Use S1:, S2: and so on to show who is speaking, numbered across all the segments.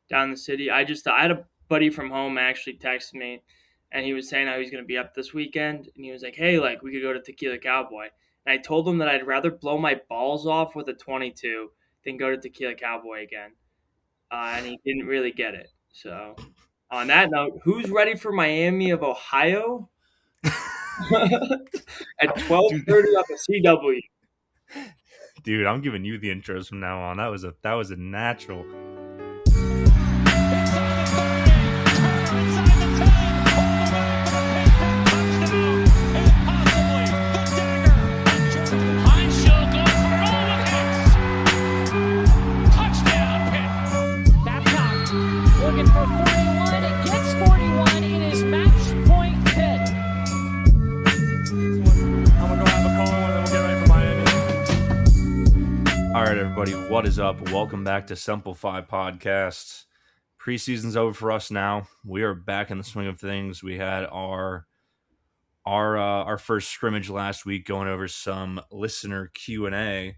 S1: down in the city. I had a buddy from home actually text me, and he was saying how he's going to be up this weekend, and he was like, "Hey, like we could go to Tequila Cowboy." And I told him that I'd rather blow my balls off with a 22 than go to Tequila Cowboy again, and he didn't really get it. So, on that note, who's ready for Miami of Ohio at
S2: Dude,
S1: 12:30 on the CW?
S2: dude, I'm giving you the intros from now on. That was a natural.
S3: Looking for 41, it gets 41, it is match point Pitt.
S4: I'm gonna go have a call and then we'll get ready for Miami.
S2: All right, everybody, what is up? Welcome back to Semple Fi podcast. Preseason's over for us now. We are back in the swing of things. We had our first scrimmage last week, going over some listener Q&A,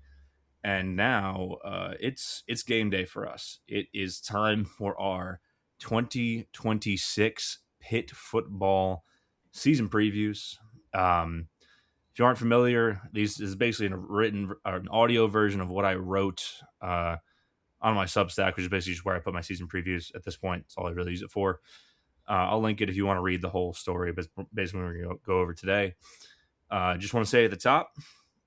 S2: and now it's game day for us. It is time for our 2026 Pitt Football Season Previews. If you aren't familiar, this is basically an audio version of what I wrote on my Substack, which is basically just where I put my season previews at this point. That's all I really use it for. I'll link it if you want to read the whole story, but basically we're going to go over today. Just want to say at the top,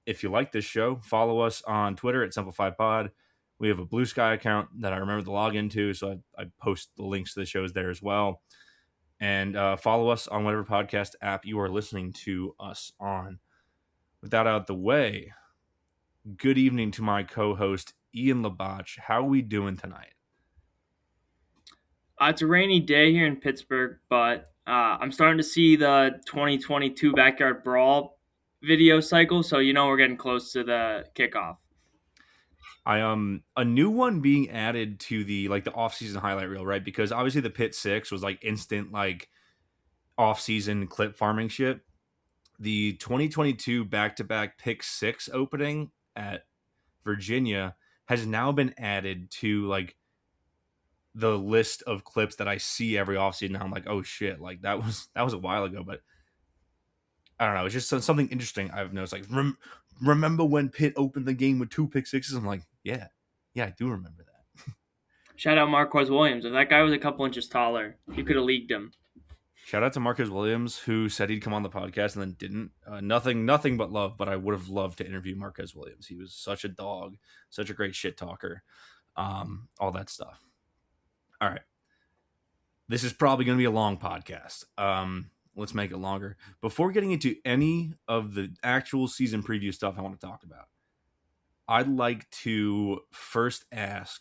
S2: if you like this show, follow us on Twitter at Semple Fi Pod. We have a Blue Sky account that I remember to log into, so I post the links to the shows there as well. And follow us on whatever podcast app you are listening to us on. With that out the way, good evening to my co-host, Ian Labach. How are we doing tonight?
S1: It's a rainy day here in Pittsburgh, but I'm starting to see the 2022 Backyard Brawl video cycle, so we're getting close to the kickoff.
S2: A new one being added to the off-season highlight reel, right? Because obviously the Pitt 6 was instant off-season clip farming shit. The 2022 back-to-back pick 6 opening at Virginia has now been added to the list of clips that I see every offseason. Now I'm like, oh shit, that was a while ago, but I don't know. It's just something interesting I've noticed. Remember when Pitt opened the game with 2 pick 6s? I'm like, yeah, I do remember that.
S1: Shout out Marquez Williams. If that guy was a couple inches taller, you could have leagued him.
S2: Shout out to Marcus Williams, who said he'd come on the podcast and then didn't. Nothing but love, but I would have loved to interview Marcus Williams. He was such a dog, such a great shit talker, all that stuff. All right. This is probably going to be a long podcast. Let's make it longer. Before getting into any of the actual season preview stuff I want to talk about, I'd like to first ask,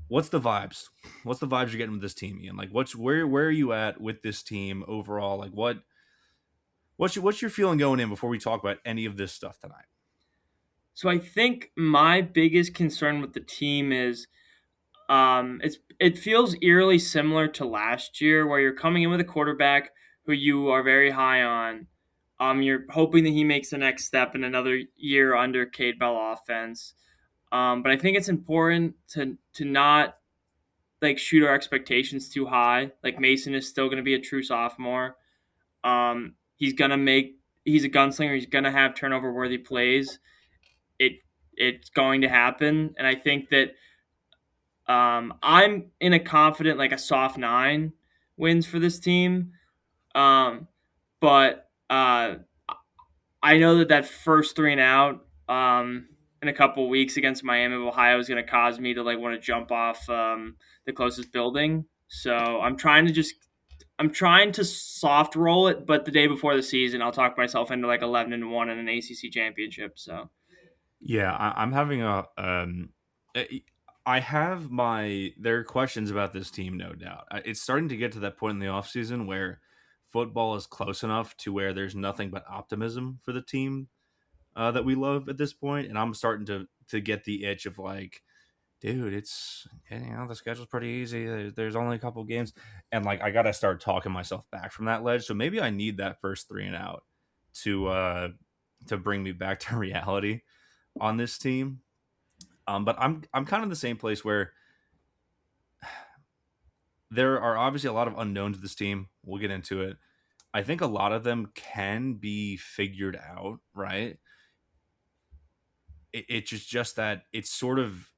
S2: what's the vibes? What's the vibes you're getting with this team, Ian? Where are you at with this team overall? What's your feeling going in before we talk about any of this stuff tonight?
S1: So I think my biggest concern with the team is it feels eerily similar to last year, where you're coming in with a quarterback who you are very high on. You're hoping that he makes the next step in another year under Cade Bell offense. But I think it's important to not shoot our expectations too high. Mason is still going to be a true sophomore. He's a gunslinger. He's gonna have turnover worthy plays. It's going to happen, and I think that I'm in a confident a soft 9 wins for this team. But I know that first 3 and out in a couple of weeks against Miami of Ohio is going to cause me to want to jump off the closest building. So I'm trying to soft roll it, but the day before the season, I'll talk myself into 11-1 in an ACC championship. So
S2: yeah, I'm having I have there are questions about this team, no doubt. It's starting to get to that point in the offseason where football is close enough to where there's nothing but optimism for the team that we love at this point, and I'm starting to get the itch of dude, it's the schedule's pretty easy. There's only a couple games, and I gotta start talking myself back from that ledge. So maybe I need that first 3 and out to bring me back to reality on this team. But I'm kind of in the same place where there are obviously a lot of unknowns to this team. We'll get into it. I think a lot of them can be figured out, right? It's just that it's sort of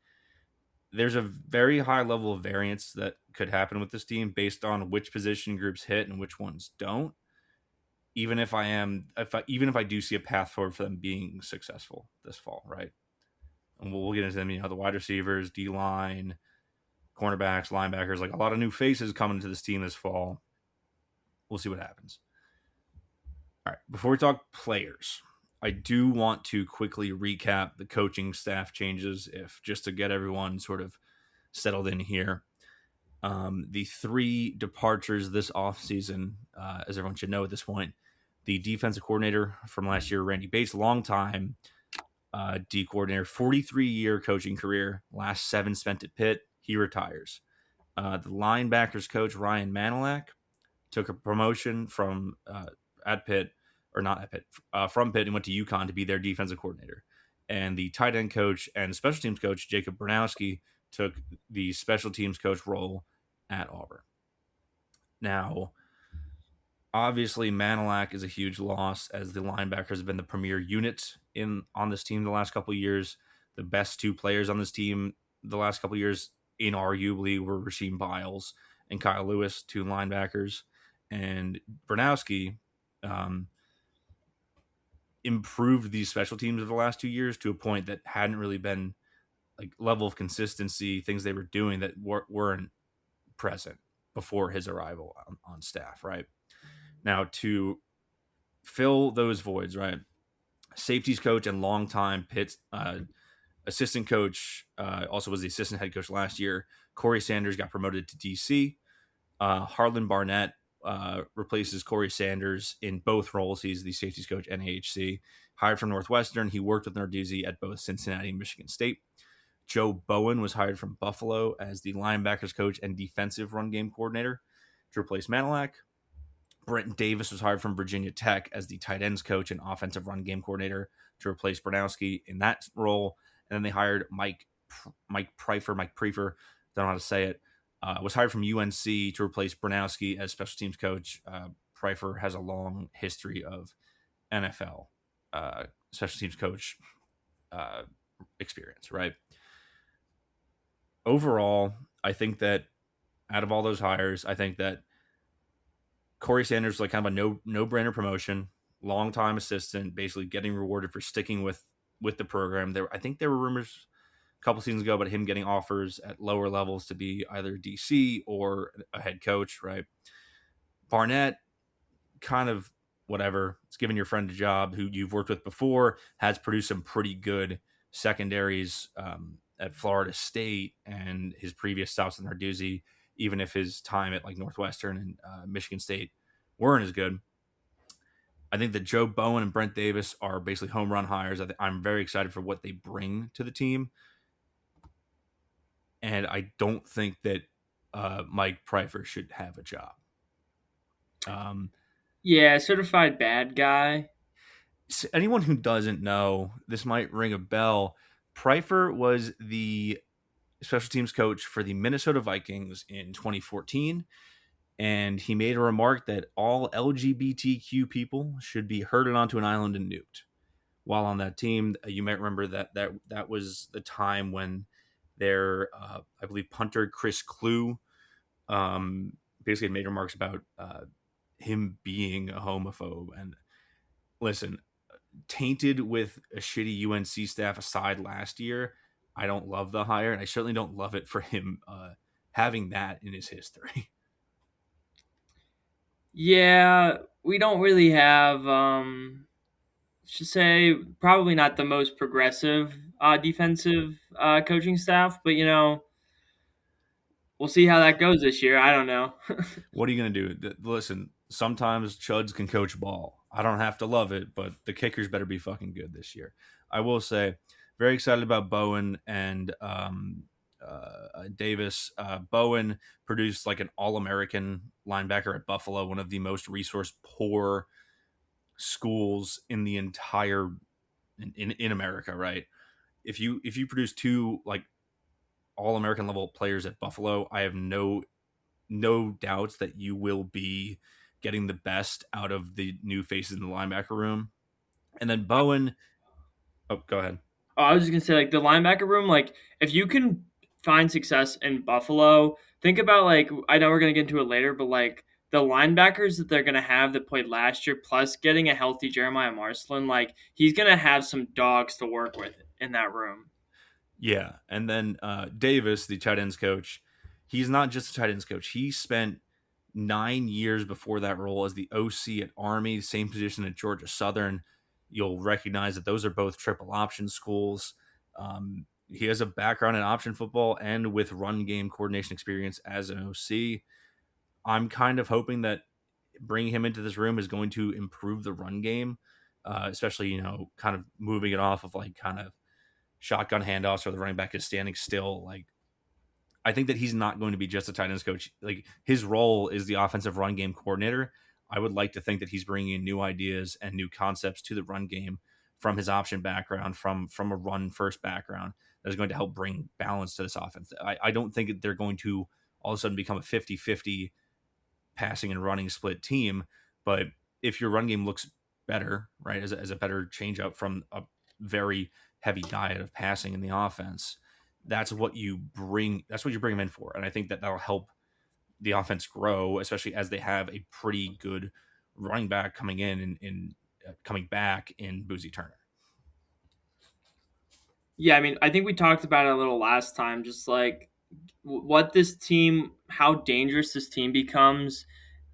S2: there's a very high level of variance that could happen with this team based on which position groups hit and which ones don't. Even if I do see a path forward for them being successful this fall, right? And we'll get into them. The wide receivers, D line, cornerbacks, linebackers, like a lot of new faces coming to this team this fall. We'll see what happens. All right, before we talk players, I do want to quickly recap the coaching staff changes, if just to get everyone sort of settled in here. The three departures this offseason, as everyone should know at this point, the defensive coordinator from last year, Randy Bates, longtime D coordinator, 43-year coaching career, last 7 spent at Pitt. He retires. The linebackers coach, Ryan Manilak, took a promotion from at Pitt, or not at Pitt, from Pitt, and went to UConn to be their defensive coordinator. And the tight end coach and special teams coach, Jacob Bernowski, took the special teams coach role at Auburn. Now, obviously, Manilak is a huge loss, as the linebackers have been the premier unit on this team the last couple of years. The best 2 players on this team the last couple of years, inarguably, were Rasheem Biles and Kyle Lewis, 2 linebackers. And Bernowski improved these special teams of the last 2 years to a point that hadn't really been like level of consistency, things they were doing that weren't present before his arrival on staff, right? Now, to fill those voids, right, safeties coach and longtime Pitt assistant coach, also was the assistant head coach last year, Corey Sanders, got promoted to DC. Harlan Barnett replaces Corey Sanders in both roles. He's the safeties coach and AHC. Hired from Northwestern, he worked with Narduzzi at both Cincinnati and Michigan State. Joe Bowen was hired from Buffalo as the linebackers coach and defensive run game coordinator to replace Manilak. Brent Davis was hired from Virginia Tech as the tight ends coach and offensive run game coordinator to replace Bernowski in that role. And then they hired Mike Pfeiffer, don't know how to say it, was hired from UNC to replace Bernowski as special teams coach. Pfeiffer has a long history of NFL special teams coach experience, right? Overall, I think that out of all those hires, I think that Corey Sanders was like kind of a no-brainer promotion, long-time assistant, basically getting rewarded for sticking with the program. I think there were rumors a couple seasons ago about him getting offers at lower levels to be either DC or a head coach, right? Barnett, kind of whatever. It's giving your friend a job who you've worked with before, has produced some pretty good secondaries at Florida State and his previous stops in Narduzzi, even if his time at like Northwestern and Michigan State weren't as good. I think that Joe Bowen and Brent Davis are basically home run hires. I'm very excited for what they bring to the team. And I don't think that Mike Pfeiffer should have a job.
S1: Yeah, certified bad guy.
S2: Anyone who doesn't know, this might ring a bell. Pfeiffer was the special teams coach for the Minnesota Vikings in 2014, and he made a remark that all LGBTQ people should be herded onto an island and nuked. While on that team, you might remember that was the time when their, I believe, punter Chris Clue basically made remarks about him being a homophobe. And listen, tainted with a shitty UNC staff aside last year, I don't love the hire, and I certainly don't love it for him having that in his history.
S1: Yeah, we don't really have, should say, probably not the most progressive defensive coaching staff, but we'll see how that goes this year. I don't know.
S2: What are you going to do? Listen, sometimes chuds can coach ball. I don't have to love it, but the kickers better be fucking good this year. I will say, very excited about Bowen and Davis. Bowen produced like an All-American linebacker at Buffalo, one of the most resource-poor schools in the entire in America, right? If you produce 2 like All-American level players at Buffalo, I have no no doubts that you will be getting the best out of the new faces in the linebacker room. And then Bowen, oh, go ahead.
S1: Oh, I was just gonna say, like, the linebacker room, like, if you can find success in Buffalo, think about, like, I know we're gonna get into it later, but like the linebackers that they're gonna have that played last year, plus getting a healthy Jeremiah Marcelin, like, he's gonna have some dogs to work with in that room.
S2: Yeah, and then Davis, the tight ends coach, he's not just a tight ends coach. He spent 9 years before that role as the OC at Army, same position at Georgia Southern. You'll recognize that those are both triple option schools. He has a background in option football and with run game coordination experience as an OC. I'm kind of hoping that bringing him into this room is going to improve the run game, especially, kind of moving it off of like kind of shotgun handoffs where the running back is standing still. Like, I think that he's not going to be just a tight ends coach. Like, his role is the offensive run game coordinator. I would like to think that he's bringing in new ideas and new concepts to the run game from his option background, from a run first background, that is going to help bring balance to this offense. I don't think that they're going to all of a sudden become a 50-50 passing and running split team. But if your run game looks better, right, as a better change up from a very heavy diet of passing in the offense, that's what you bring. That's what you bring them in for, and I think that that'll help the offense grow, especially as they have a pretty good running back coming in coming back in Boozy Turner.
S1: Yeah, I mean, I think we talked about it a little last time, just like what this team, how dangerous this team becomes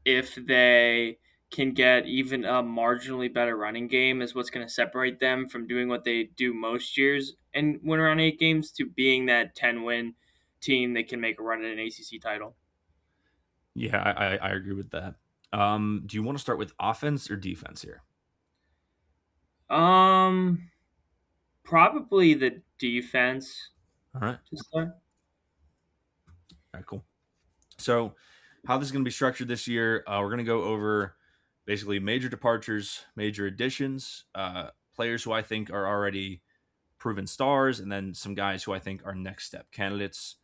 S1: if they can get even a marginally better running game is what's going to separate them from doing what they do most years and win around 8 games to being that 10-win team that can make a run at an ACC title.
S2: Yeah, I agree with that. Do you want to start with offense or defense here?
S1: Um, Probably the defense
S2: All right.
S1: to start.
S2: All right, cool. So, how this is going to be structured this year, we're going to go over basically major departures, major additions, players who I think are already proven stars, and then some guys who I think are next step candidates.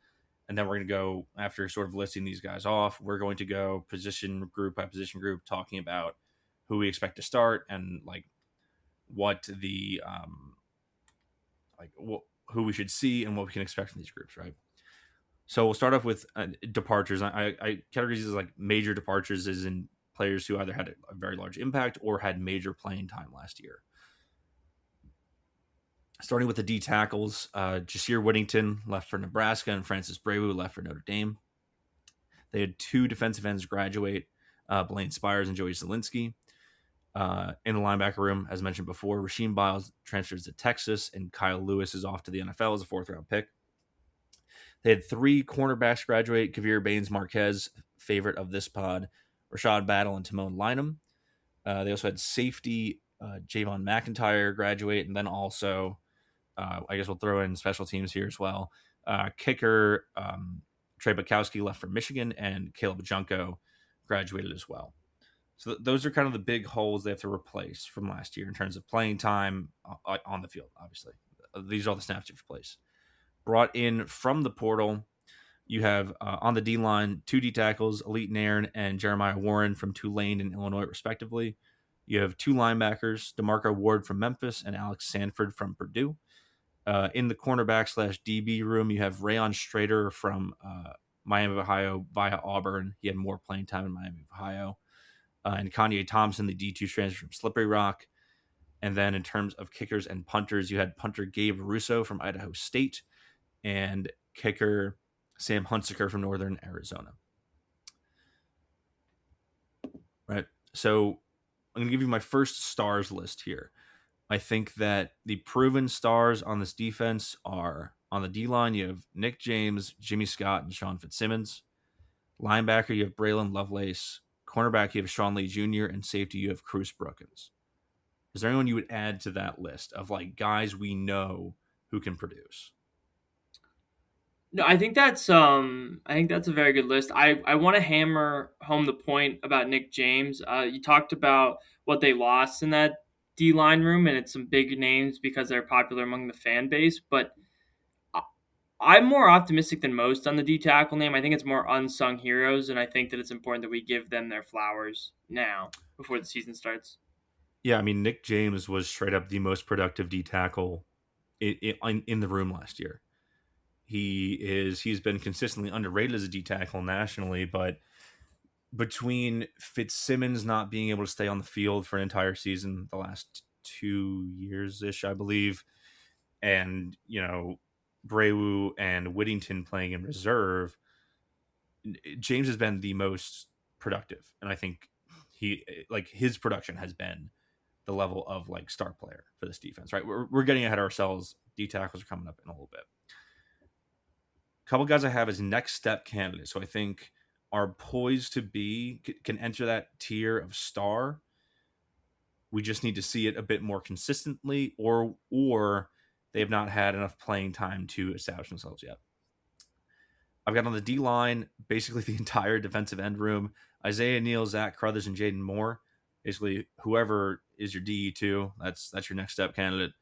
S2: And then we're going to go, after sort of listing these guys off, we're going to go position group by position group, talking about who we expect to start and like what the who we should see and what we can expect from these groups, right? So we'll start off with departures. I categorize these as like major departures, as in players who either had a very large impact or had major playing time last year. Starting with the D tackles, Jasir Whittington left for Nebraska and Francis Brewu left for Notre Dame. They had two defensive ends graduate, Blaine Spires and Joey Zielinski. In the linebacker room, as mentioned before, Rasheem Biles transfers to Texas, and Kyle Lewis is off to the NFL as a fourth-round pick. They had three cornerbacks graduate, Kavir Baines Marquez, favorite of this pod, Rashad Battle, and Timon Lynham. They also had safety Javon McIntyre graduate, and then also, I guess we'll throw in special teams here as well. Kicker Trey Bukowski left for Michigan, and Caleb Junko graduated as well. So those are kind of the big holes they have to replace from last year in terms of playing time on the field, obviously. These are all the snaps to replace. Brought in from the portal, you have on the D-line, two D tackles, Elite Nairn and Jeremiah Warren from Tulane and Illinois, respectively. You have two linebackers, DeMarco Ward from Memphis and Alex Sanford from Purdue. In the cornerback / DB room, you have Rayon Strader from Miami of Ohio via Auburn. He had more playing time in Miami of Ohio. And Kanye Thompson, the D2 transfer from Slippery Rock. And then in terms of kickers and punters, you had punter Gabe Russo from Idaho State and kicker Sam Hunsaker from Northern Arizona. Right. So I'm going to give you my first stars list here. I think that the proven stars on this defense are on the D-line, you have Nick James, Jimmy Scott, and Sean Fitzsimmons. Linebacker, you have Braylon Lovelace. Cornerback, you have Sean Lee Jr., and safety, you have Cruz Brookins. Is there anyone you would add to that list of like guys we know who can produce?
S1: No, I think that's a very good list. I want to hammer home the point about Nick James. You talked about what they lost in that D line room, and it's some big names because they're popular among the fan base. But I'm more optimistic than most on the D tackle name. I think it's more unsung heroes, and I think that it's important that we give them their flowers now before the season starts.
S2: Yeah, I mean, Nick James was straight up the most productive D tackle in the room last year. He's been consistently underrated as a D tackle nationally, but between Fitzsimmons not being able to stay on the field for an entire season the last 2 years ish, I believe, and Braywu and Whittington playing in reserve, James has been the most productive, and I think his production has been the level of like star player for this defense. Right, we're getting ahead of ourselves. D tackles are coming up in a little bit. A couple guys I have as next step candidates, so I think are poised to can enter that tier of star. We just need to see it a bit more consistently, or they have not had enough playing time to establish themselves yet. I've got on the D line basically the entire defensive end room: Isaiah Neal, Zach Crothers, and Jaden Moore. Basically, whoever is your DE2, that's your next step candidate.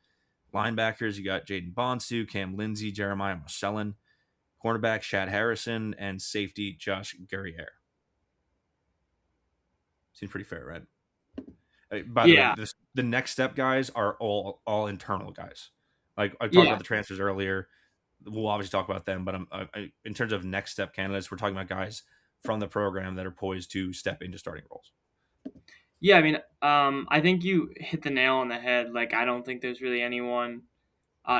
S2: Linebackers, you got Jaden Bonsu, Cam Lindsey, Jeremiah Marcellin. Cornerback, Shad Harrison, and safety, Josh Guerriere. Seems pretty fair, right? By the way,
S1: Yeah,
S2: the next step guys are all internal guys. Like I talked
S1: yeah.
S2: about the transfers earlier. We'll obviously talk about them, but in terms of next step candidates, we're talking about guys from the program that are poised to step into starting roles.
S1: Yeah, I mean, I think you hit the nail on the head. Like, I don't think there's really anyone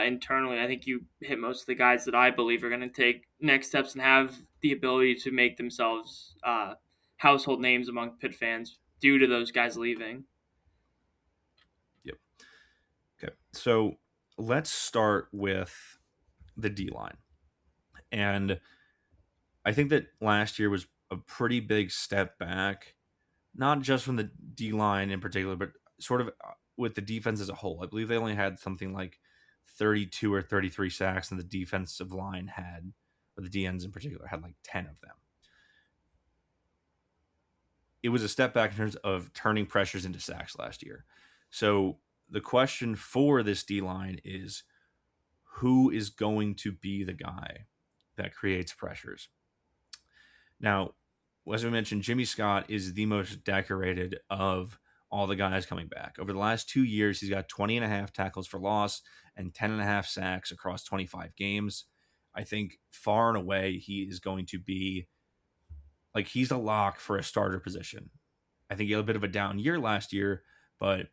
S1: internally. I think you hit most of the guys that I believe are going to take next steps and have the ability to make themselves household names among Pitt fans due to those guys leaving.
S2: Yep. Okay. So let's start with the D line. And I think that last year was a pretty big step back, not just from the D line in particular, but sort of with the defense as a whole. I believe they only had something like 32 or 33 sacks, and the defensive line had, or the DNs in particular, had like 10 of them. It was a step back in terms of turning pressures into sacks last year. So the question for this D line is, who is going to be the guy that creates pressures? Now, as we mentioned, Jimmy Scott is the most decorated of all the guys coming back. Over the last 2 years, he's got 20 and a half tackles for loss and 10 and a half sacks across 25 games. I think far and away he is going to be like, he's a lock for a starter position. I think he had a bit of a down year last year, but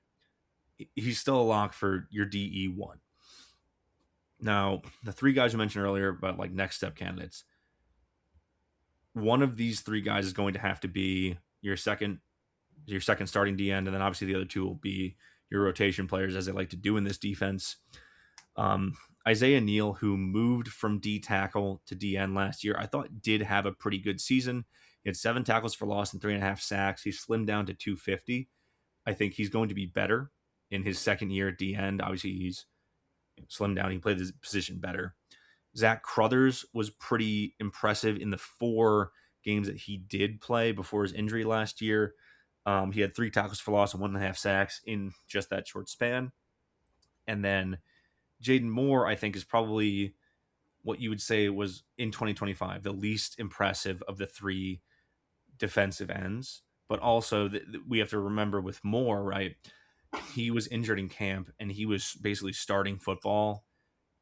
S2: he's still a lock for your DE1. Now, the three guys you mentioned earlier about like next step candidates, one of these three guys is going to have to be your second starting D end, and then obviously the other two will be your rotation players, as they like to do in this defense. Isaiah Neal, who moved from D tackle to D end last year, I thought did have a pretty good season. He had 7 tackles for loss and 3.5 sacks. He slimmed down to 250. I think he's going to be better in his second year at D end. Obviously, he's slimmed down. He played his position better. Zach Crothers was pretty impressive in the 4 games that he did play before his injury last year. He had 3 tackles for loss and 1.5 sacks in just that short span. And then Jaden Moore, I think, is probably what you would say was in 2025 the least impressive of the 3 defensive ends. But also, we have to remember with Moore, right? He was injured in camp, and he was basically starting football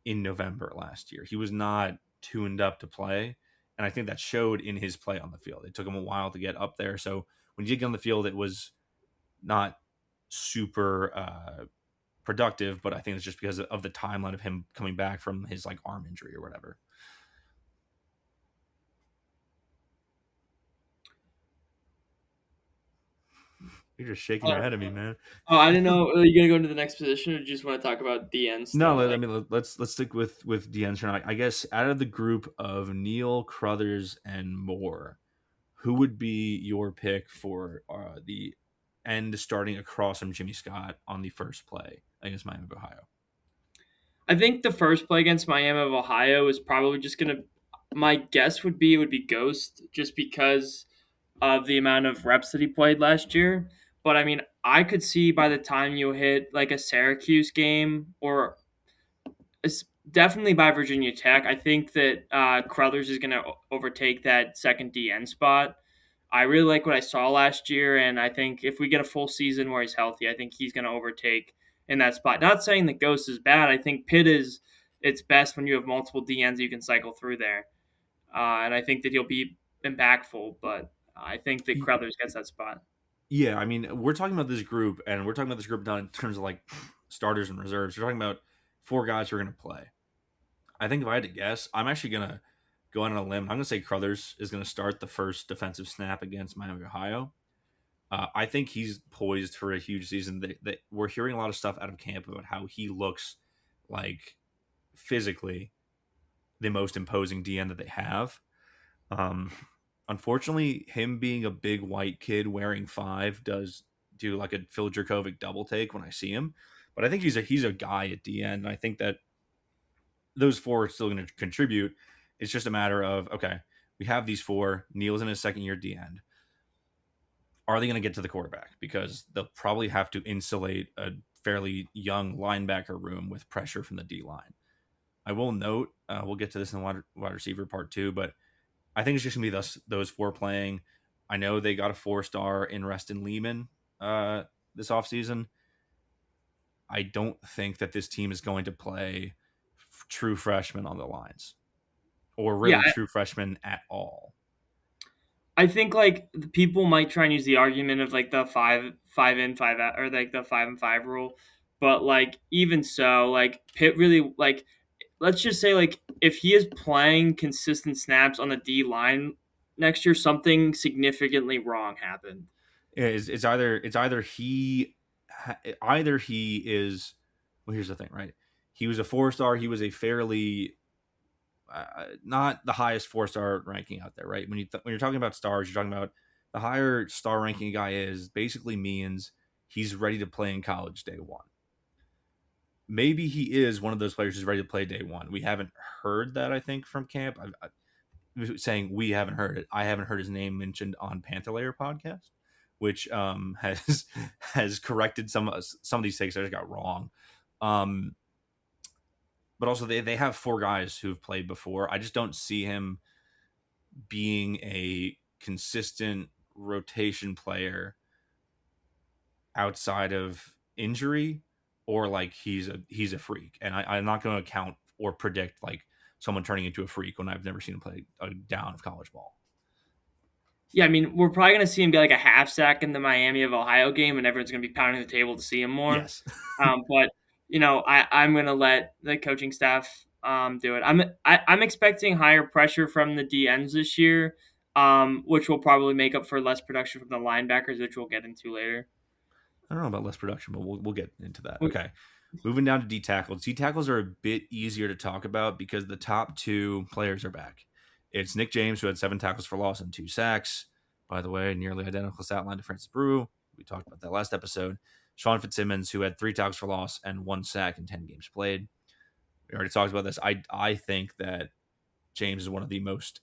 S2: in November last year. He was not tuned up to play, and I think that showed in his play on the field. It took him a while to get up there, so when he did get on the field, it was not super productive, but I think it's just because of the timeline of him coming back from his like arm injury or whatever. You're just shaking your head at me, man.
S1: Oh, I didn't know. Are you going to go into the next position, or do you just want to talk about DN
S2: No,
S1: still?
S2: I mean, let's stick with DeAndre for now. I guess out of the group of Neal, Crothers, and Moore, who would be your pick for the end starting across from Jimmy Scott on the first play against Miami of Ohio?
S1: I think the first play against Miami of Ohio is probably just going to. My guess would be it would be Ghost, just because of the amount of reps that he played last year. But I mean, I could see by the time you hit like a Syracuse game or Definitely by Virginia Tech. I think that Crothers is going to overtake that second DN spot. I really like what I saw last year, and I think if we get a full season where he's healthy, I think he's going to overtake in that spot. Not saying that Ghost is bad. I think Pitt is its best when you have multiple DNs you can cycle through there, and I think that he'll be impactful. But I think that Crothers gets that spot.
S2: Yeah, I mean, we're talking about this group, and we're talking about this group not in terms of like starters and reserves. We're talking about four guys who are going to play. I think if I had to guess, I'm actually going to go out on a limb. I'm going to say Crothers is going to start the first defensive snap against Miami, Ohio. I think he's poised for a huge season. We're hearing a lot of stuff out of camp about how he looks like physically the most imposing DN that they have. Um, Unfortunately, him being a big white kid wearing 5 does do like a Phil Dracovic double take when I see him. But I think he's a guy at DN, and I think that those 4 are still going to contribute. It's just a matter of, okay, we have these 4. Neal's in his second year DN. Are they going to get to the quarterback? Because they'll probably have to insulate a fairly young linebacker room with pressure from the D line. I will note, we'll get to this in the wide receiver part 2, but I think it's just going to be those 4 playing. I know they got a 4-star in Reston Lehman this offseason. I don't think that this team is going to play true freshmen on the lines or
S1: Yeah,
S2: really true freshmen at all.
S1: I think like the people might try and use the argument of like the five in, five out, or like the 5 and 5 rule, but like even so, like Pitt really like, let's just say like if he is playing consistent snaps on the D line next year, something significantly wrong happened.
S2: It's either he is. Well, here's the thing, right? He was a 4-star. He was a fairly not the highest 4-star ranking out there, right? When you're talking about stars, you're talking about the higher star ranking a guy is basically means he's ready to play in college day one. Maybe he is one of those players who's ready to play day one. We haven't heard that, I think, from camp. I'm saying we haven't heard it. I haven't heard his name mentioned on Panther Layer podcast, which has corrected some of these takes I just got wrong. But also they have 4 guys who've played before. I just don't see him being a consistent rotation player outside of injury or like he's a freak. And I'm not going to account or predict like someone turning into a freak when I've never seen him play a down of college ball.
S1: Yeah, I mean, we're probably going to see him get like a half sack in the Miami of Ohio game, and everyone's going to be pounding the table to see him more.
S2: Yes.
S1: But I'm going to let the coaching staff do it. I'm expecting higher pressure from the DNs this year, which will probably make up for less production from the linebackers, which we'll get into later.
S2: I don't know about less production, but we'll get into that. Okay. Moving down to D tackles. D tackles are a bit easier to talk about because the top 2 players are back. It's Nick James, who had 7 tackles for loss and 2 sacks. By the way, nearly identical stat line to Francis Brew. We talked about that last episode. Sean Fitzsimmons, who had 3 tackles for loss and 1 sack in 10 games played. We already talked about this. I think that James is one of the most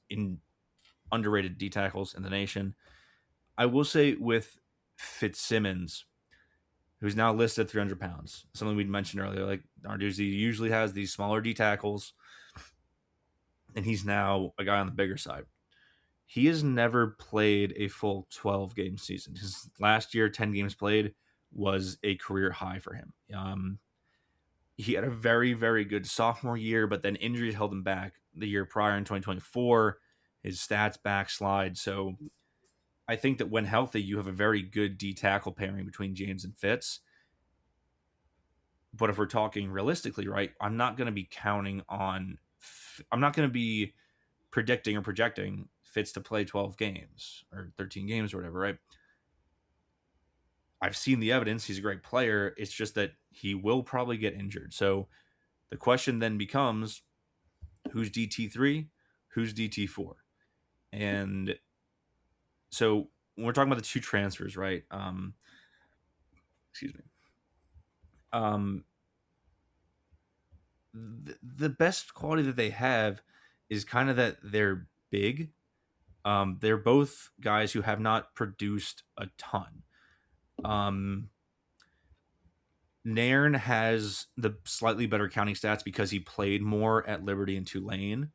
S2: underrated D tackles in the nation. I will say with Fitzsimmons, who's now listed at 300 pounds, something we'd mentioned earlier, like Narduzzi usually has these smaller D tackles, and he's now a guy on the bigger side. He has never played a full 12-game season. His last year, 10 games played, was a career high for him. He had a very, very good sophomore year, but then injuries held him back the year prior in 2024. His stats backslide. So I think that when healthy, you have a very good D tackle pairing between James and Fitz. But if we're talking realistically, right, I'm not going to be predicting or projecting Fitz to play 12 games or 13 games or whatever, right? I've seen the evidence. He's a great player. It's just that he will probably get injured. So the question then becomes, who's DT3? Who's DT4? And so when we're talking about the 2 transfers, right? Excuse me. The best quality that they have is kind of that they're big. They're both guys who have not produced a ton. Nairn has the slightly better counting stats because he played more at Liberty and Tulane.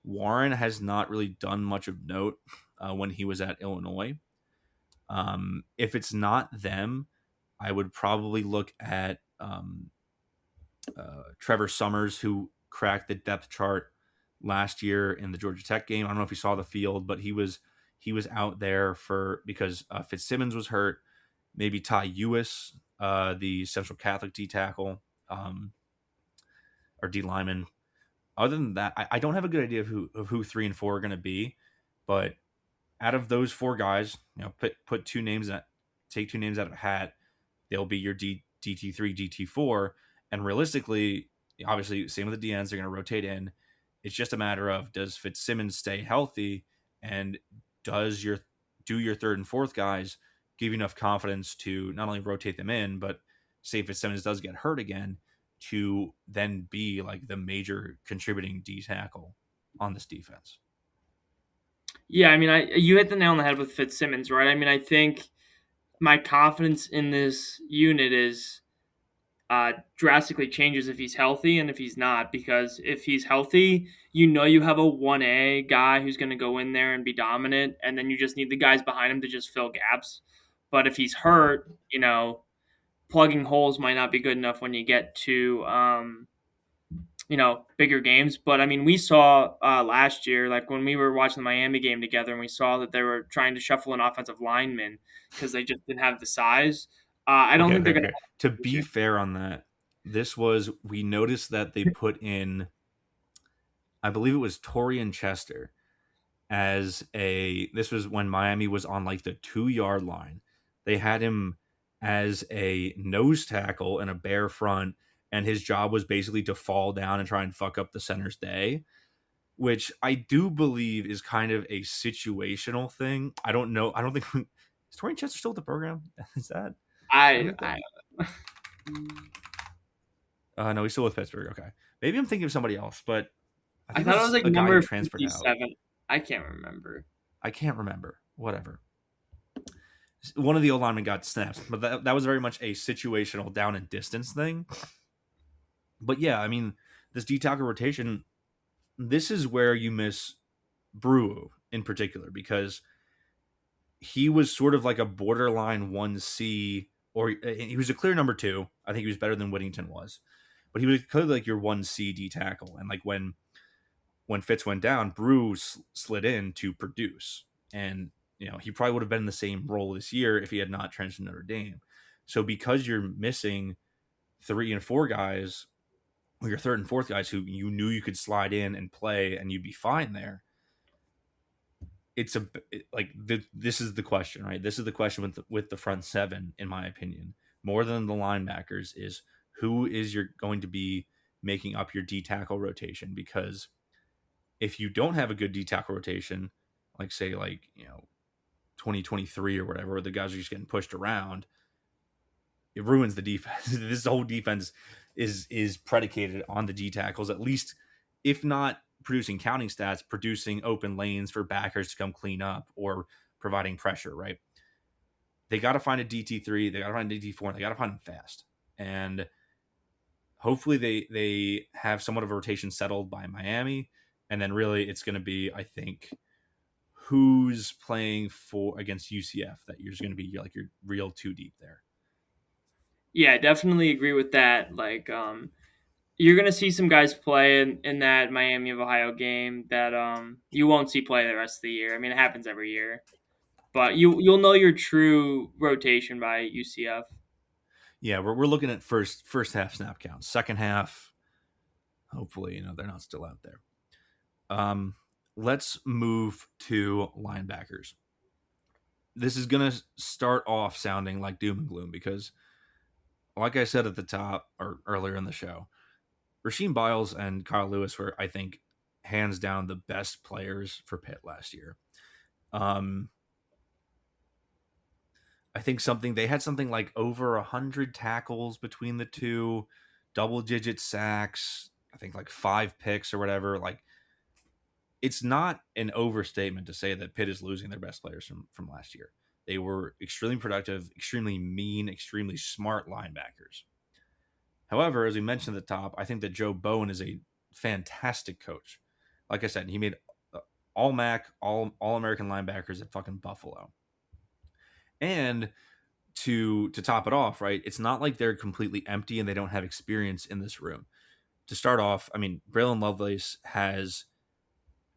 S2: Warren has not really done much of note when he was at Illinois. If it's not them, I would probably look at Trevor Summers, who cracked the depth chart last year in the Georgia Tech game. I don't know if you saw the field, but he was out there for because Fitzsimmons was hurt. Maybe Ty Ewis, the Central Catholic D tackle or D lineman. Other than that, I don't have a good idea of who 3 and 4 are going to be, but out of those 4 guys, put 2 names take 2 names out of a hat. They'll be your DT3, DT4, and realistically, obviously, same with the DNs. They're going to rotate in. It's just a matter of does Fitzsimmons stay healthy, and do your 3rd and 4th guys give you enough confidence to not only rotate them in, but say Fitzsimmons does get hurt again, to then be like the major contributing D tackle on this defense.
S1: Yeah, I mean, you hit the nail on the head with Fitzsimmons, right? I mean, I think my confidence in this unit is drastically changes if he's healthy and if he's not. Because if he's healthy, you have a 1A guy who's going to go in there and be dominant, and then you just need the guys behind him to just fill gaps. But if he's hurt, plugging holes might not be good enough when you get to bigger games. But I mean, we saw last year, like when we were watching the Miami game together, and we saw that they were trying to shuffle an offensive lineman because they just didn't have the size. I don't think they're going to.
S2: To be fair on that, we noticed that they put in, I believe it was Torian Chester this was when Miami was on like the 2-yard line. They had him as a nose tackle and a bare front, and his job was basically to fall down and try and fuck up the center's day, which I do believe is kind of a situational thing. I don't know. I don't think is Torian Chester still with the program? Is that
S1: I
S2: no, he's still with Pittsburgh. Okay, maybe I'm thinking of somebody else, but
S1: I thought it was like
S2: a guy
S1: number
S2: who transferred out.
S1: 57. I can't remember.
S2: Whatever. One of the old linemen got snaps, but that was very much a situational down and distance thing. But yeah, I mean, this D tackle rotation, this is where you miss Brew in particular, because he was sort of like a borderline 1C, or he was a clear number 2. I think he was better than Whittington was, but he was clearly like your 1C D tackle. And like when Fitz went down, Brew slid in to produce. And, he probably would have been in the same role this year if he had not transferred to Notre Dame. So because you're missing 3 and 4 guys, or your 3rd and 4th guys who you knew you could slide in and play and you'd be fine there, this is the question, right? This is the question with the front 7, in my opinion, more than the linebackers, is who is going to be making up your D tackle rotation. Because if you don't have a good D tackle rotation, like say 2023 or whatever, where the guys are just getting pushed around, it ruins the defense. This whole defense is predicated on the D tackles, at least, if not producing counting stats, producing open lanes for backers to come clean up or providing pressure, right? They got to find a DT3, they got to find a DT4, and they got to find them fast. And hopefully they have somewhat of a rotation settled by Miami. And then really it's going to be, I think, who's playing against UCF that you're going to be like your real 2 deep there.
S1: Yeah, definitely agree with that. Like, you're gonna see some guys play in that Miami of Ohio game that you won't see play the rest of the year. I mean, it happens every year, but you'll know your true rotation by UCF.
S2: Yeah, we're looking at first half snap counts. Second half, hopefully, they're not still out there. Let's move to linebackers. This is going to start off sounding like doom and gloom because, like I said at the top or earlier in the show, Rasheem Biles and Kyle Lewis were, I think, hands down the best players for Pitt last year. I think they had something like over 100 tackles between the two, double-digit sacks, I think like 5 picks or whatever. Like, it's not an overstatement to say that Pitt is losing their best players from last year. They were extremely productive, extremely mean, extremely smart linebackers. However, as we mentioned at the top, I think that Joe Bowen is a fantastic coach. Like I said, he made all MAC, all American linebackers at fucking Buffalo. And to top it off, right? It's not like they're completely empty and they don't have experience in this room. To start off, I mean, Braylon Lovelace has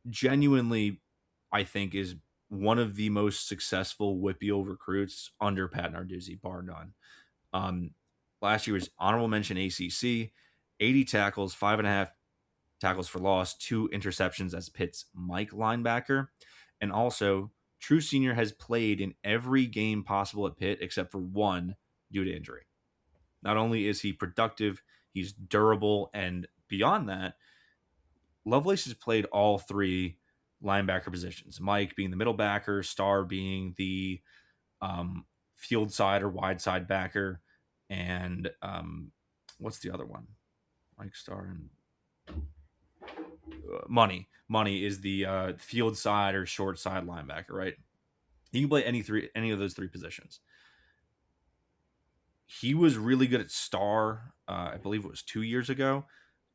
S2: genuinely, I think, is one of the most successful WPIAL recruits under Pat Narduzzi, bar none. Um, Last year was honorable mention ACC, 80 tackles, 5.5 tackles for loss, 2 interceptions as Pitt's Mike linebacker. And also, True Senior has played in every game possible at Pitt except for one due to injury. Not only is he productive, he's durable, and beyond that, Lovelace has played all 3 linebacker positions. Mike being the middle backer, Star being the field side or wide side backer, and what's the other one? Mike Star and Money. Money is the field side or short side linebacker, right? He can play any of those 3 positions. He was really good at Star. I believe it was 2 years ago.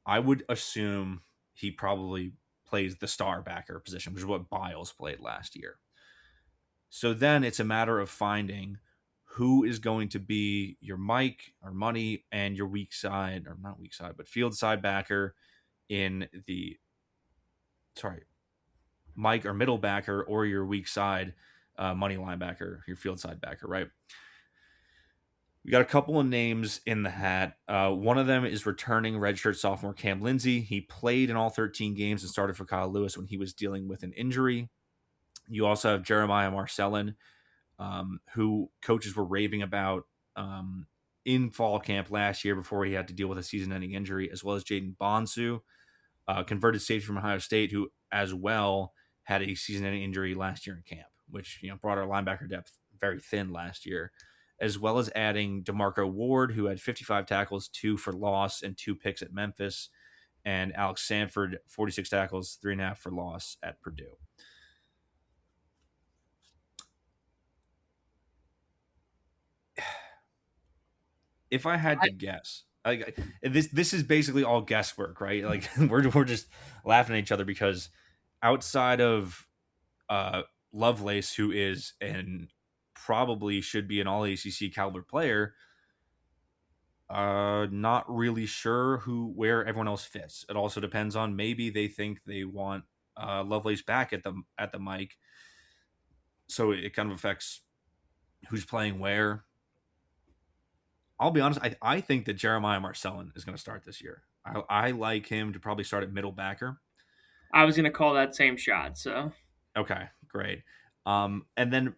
S2: I would assume he probably plays the star backer position, which is what Biles played last year. So then it's a matter of finding who is going to be your Mike or Money and your weak side, or not weak side, but field side backer in the, Mike or middle backer, or your weak side Money linebacker, your field side backer, right? We got a couple of names in the hat. One of them is returning redshirt sophomore Cam Lindsey. He played in all 13 games and started for Kyle Lewis when he was dealing with an injury. You also have Jeremiah Marcellin, who coaches were raving about in fall camp last year before he had to deal with a season-ending injury, as well as Jaden Bonsu, converted safety from Ohio State, who as well had a season-ending injury last year in camp, which brought our linebacker depth very thin last year, as well as adding DeMarco Ward, who had 55 tackles, 2 for loss, and 2 picks at Memphis, and Alex Sanford, 46 tackles, 3.5 for loss at Purdue. If I had to guess, like this is basically all guesswork, right? Like we're just laughing at each other because outside of Lovelace, who is and probably should be an all ACC caliber player, not really sure where everyone else fits. It also depends on, maybe they think they want Lovelace back at the mic, so it kind of affects who's playing where. I'll be honest, I think that Jeremiah Marcellin is going to start this year. I like him to probably start at middle backer.
S1: I was going to call that same shot, so.
S2: Okay, great. And then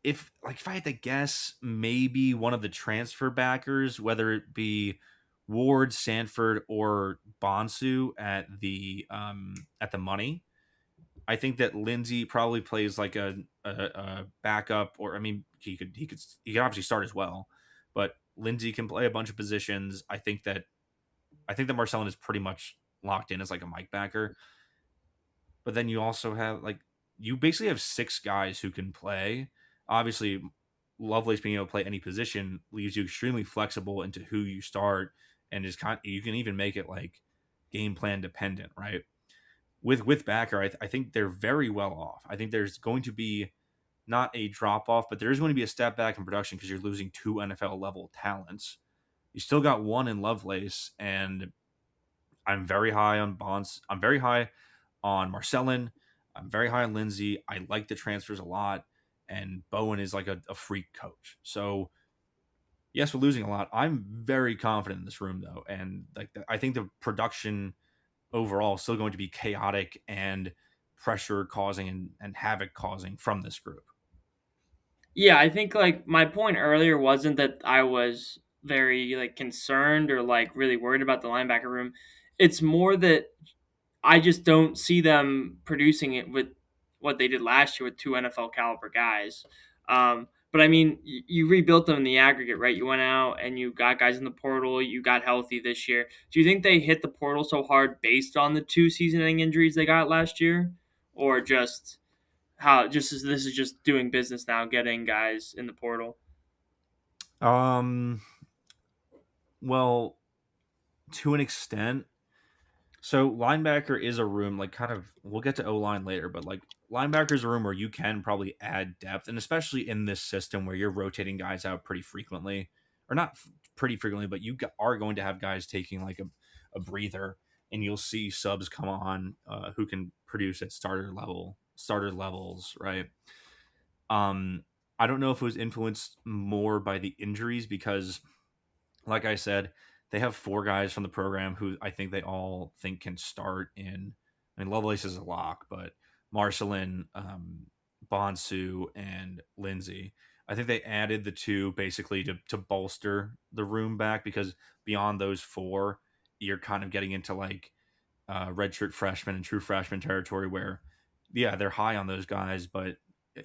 S2: if I had to guess, maybe one of the transfer backers, whether it be Ward, Sanford, or Bonsu at the Money. I think that Lindsey probably plays like a backup, or I mean, he could obviously start as well, but Lindsey can play a bunch of positions. I think that Marcellin is pretty much locked in as like a Mike backer. But then you also have you basically have 6 guys who can play. Obviously, Lovelace being able to play any position leaves you extremely flexible into who you start, and you can even make it like game plan dependent, right? With backer, I think they're very well off. I think there's going to be not a drop off, but there is going to be a step back in production because you're losing 2 NFL level talents. You still got one in Lovelace, and I'm very high on Bonds. I'm very high on Marcellin. I'm very high on Lindsey. I like the transfers a lot, and Bowen is like a freak coach. So yes, we're losing a lot. I'm very confident in this room though, and I think the production overall is still going to be chaotic and pressure causing and havoc causing from this group.
S1: Yeah, I think my point earlier wasn't that I was very concerned or really worried about the linebacker room. It's more that I just don't see them producing it with what they did last year with 2 NFL caliber guys. But I mean, you rebuilt them in the aggregate, right? You went out and you got guys in the portal. You got healthy this year. Do you think they hit the portal so hard based on the 2 season-ending injuries they got last year, or just this is just doing business now, getting guys in the portal?
S2: Well, to an extent. So linebacker is a room, like kind of, we'll get to O-line later, but like linebacker is a room where you can probably add depth, and especially in this system where you're rotating guys out pretty frequently, or not pretty frequently, but are going to have guys taking like a breather, and you'll see subs come on who can produce at starter levels, right? I don't know if it was influenced more by the injuries because, like I said, they have 4 guys from the program who I think they all think can start in. I mean, Lovelace is a lock, but Marcelin, Bonsu, and Lindsay. I think they added the 2 basically to bolster the room back because beyond those 4, you're kind of getting into like redshirt freshman and true freshman territory where, yeah, they're high on those guys, but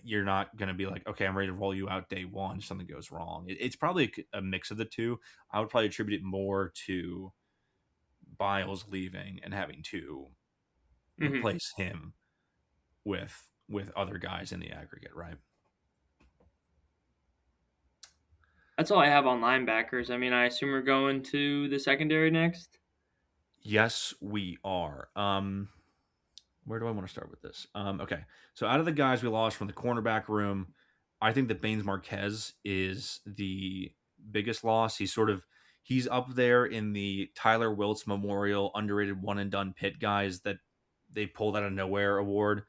S2: you're not going to be like, okay, I'm ready to roll you out day one if something goes wrong. It's probably a mix of the 2. I would probably attribute it more to Biles leaving and having to
S1: Mm-hmm.
S2: replace him with other guys in the aggregate, right?
S1: That's all I have on linebackers. I mean, I assume we're going to the secondary next.
S2: Yes, we are. Where do I want to start with this? Okay, so out of the guys we lost from the cornerback room, I think that Baines Marquez is the biggest loss. He's up there in the Tyler Wiltz Memorial underrated one and done Pitt guys that they pulled out of nowhere award.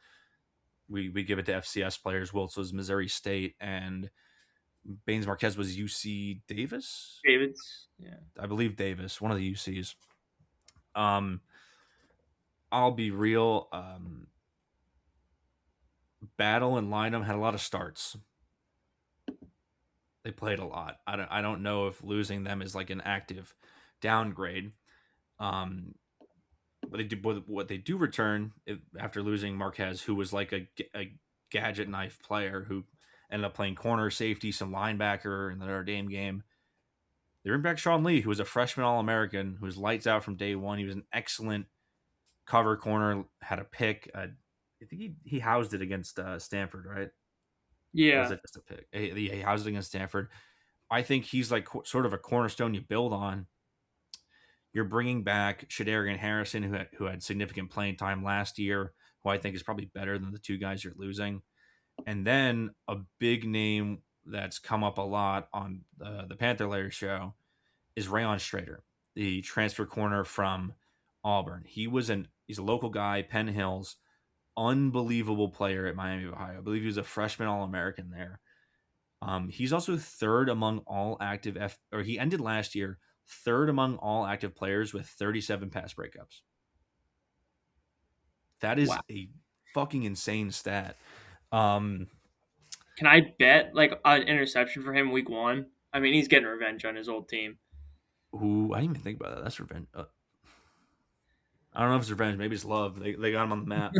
S2: We give it to FCS players. Wiltz was Missouri State, and Baines Marquez was UC Davis.
S1: David's, yeah.
S2: I believe Davis, one of the UCs. I'll be real. Battle and Lineham had a lot of starts. They played a lot. I don't know if losing them is like an active downgrade. But what they do return after losing Marquez, who was like a gadget knife player who ended up playing corner, safety, some linebacker in the Notre Dame game. They bring back Sean Lee, who was a freshman All-American, who was lights out from day one. He was an excellent cover corner, had a pick. I think he housed it against Stanford, right? Or was
S1: Yeah.
S2: it just a pick? He housed it against Stanford. I think he's like sort of a cornerstone you build on. You're bringing back Shadarian Harrison, who had significant playing time last year, who I think is probably better than the 2 guys you're losing. And then a big name that's come up a lot on the Panther Layer show is Rayon Strader, the transfer corner from Auburn. He's a local guy, Penn Hills, unbelievable player at Miami of Ohio. I believe he was a freshman All-American there. He's also third among all active he ended last year third among all active players with 37 pass breakups. That is a fucking insane stat.
S1: Can I bet like an interception for him week 1? I mean, he's getting revenge on his old team.
S2: Ooh, I didn't even think about that. That's revenge. I don't know if it's revenge. Maybe it's love. They got him on the map.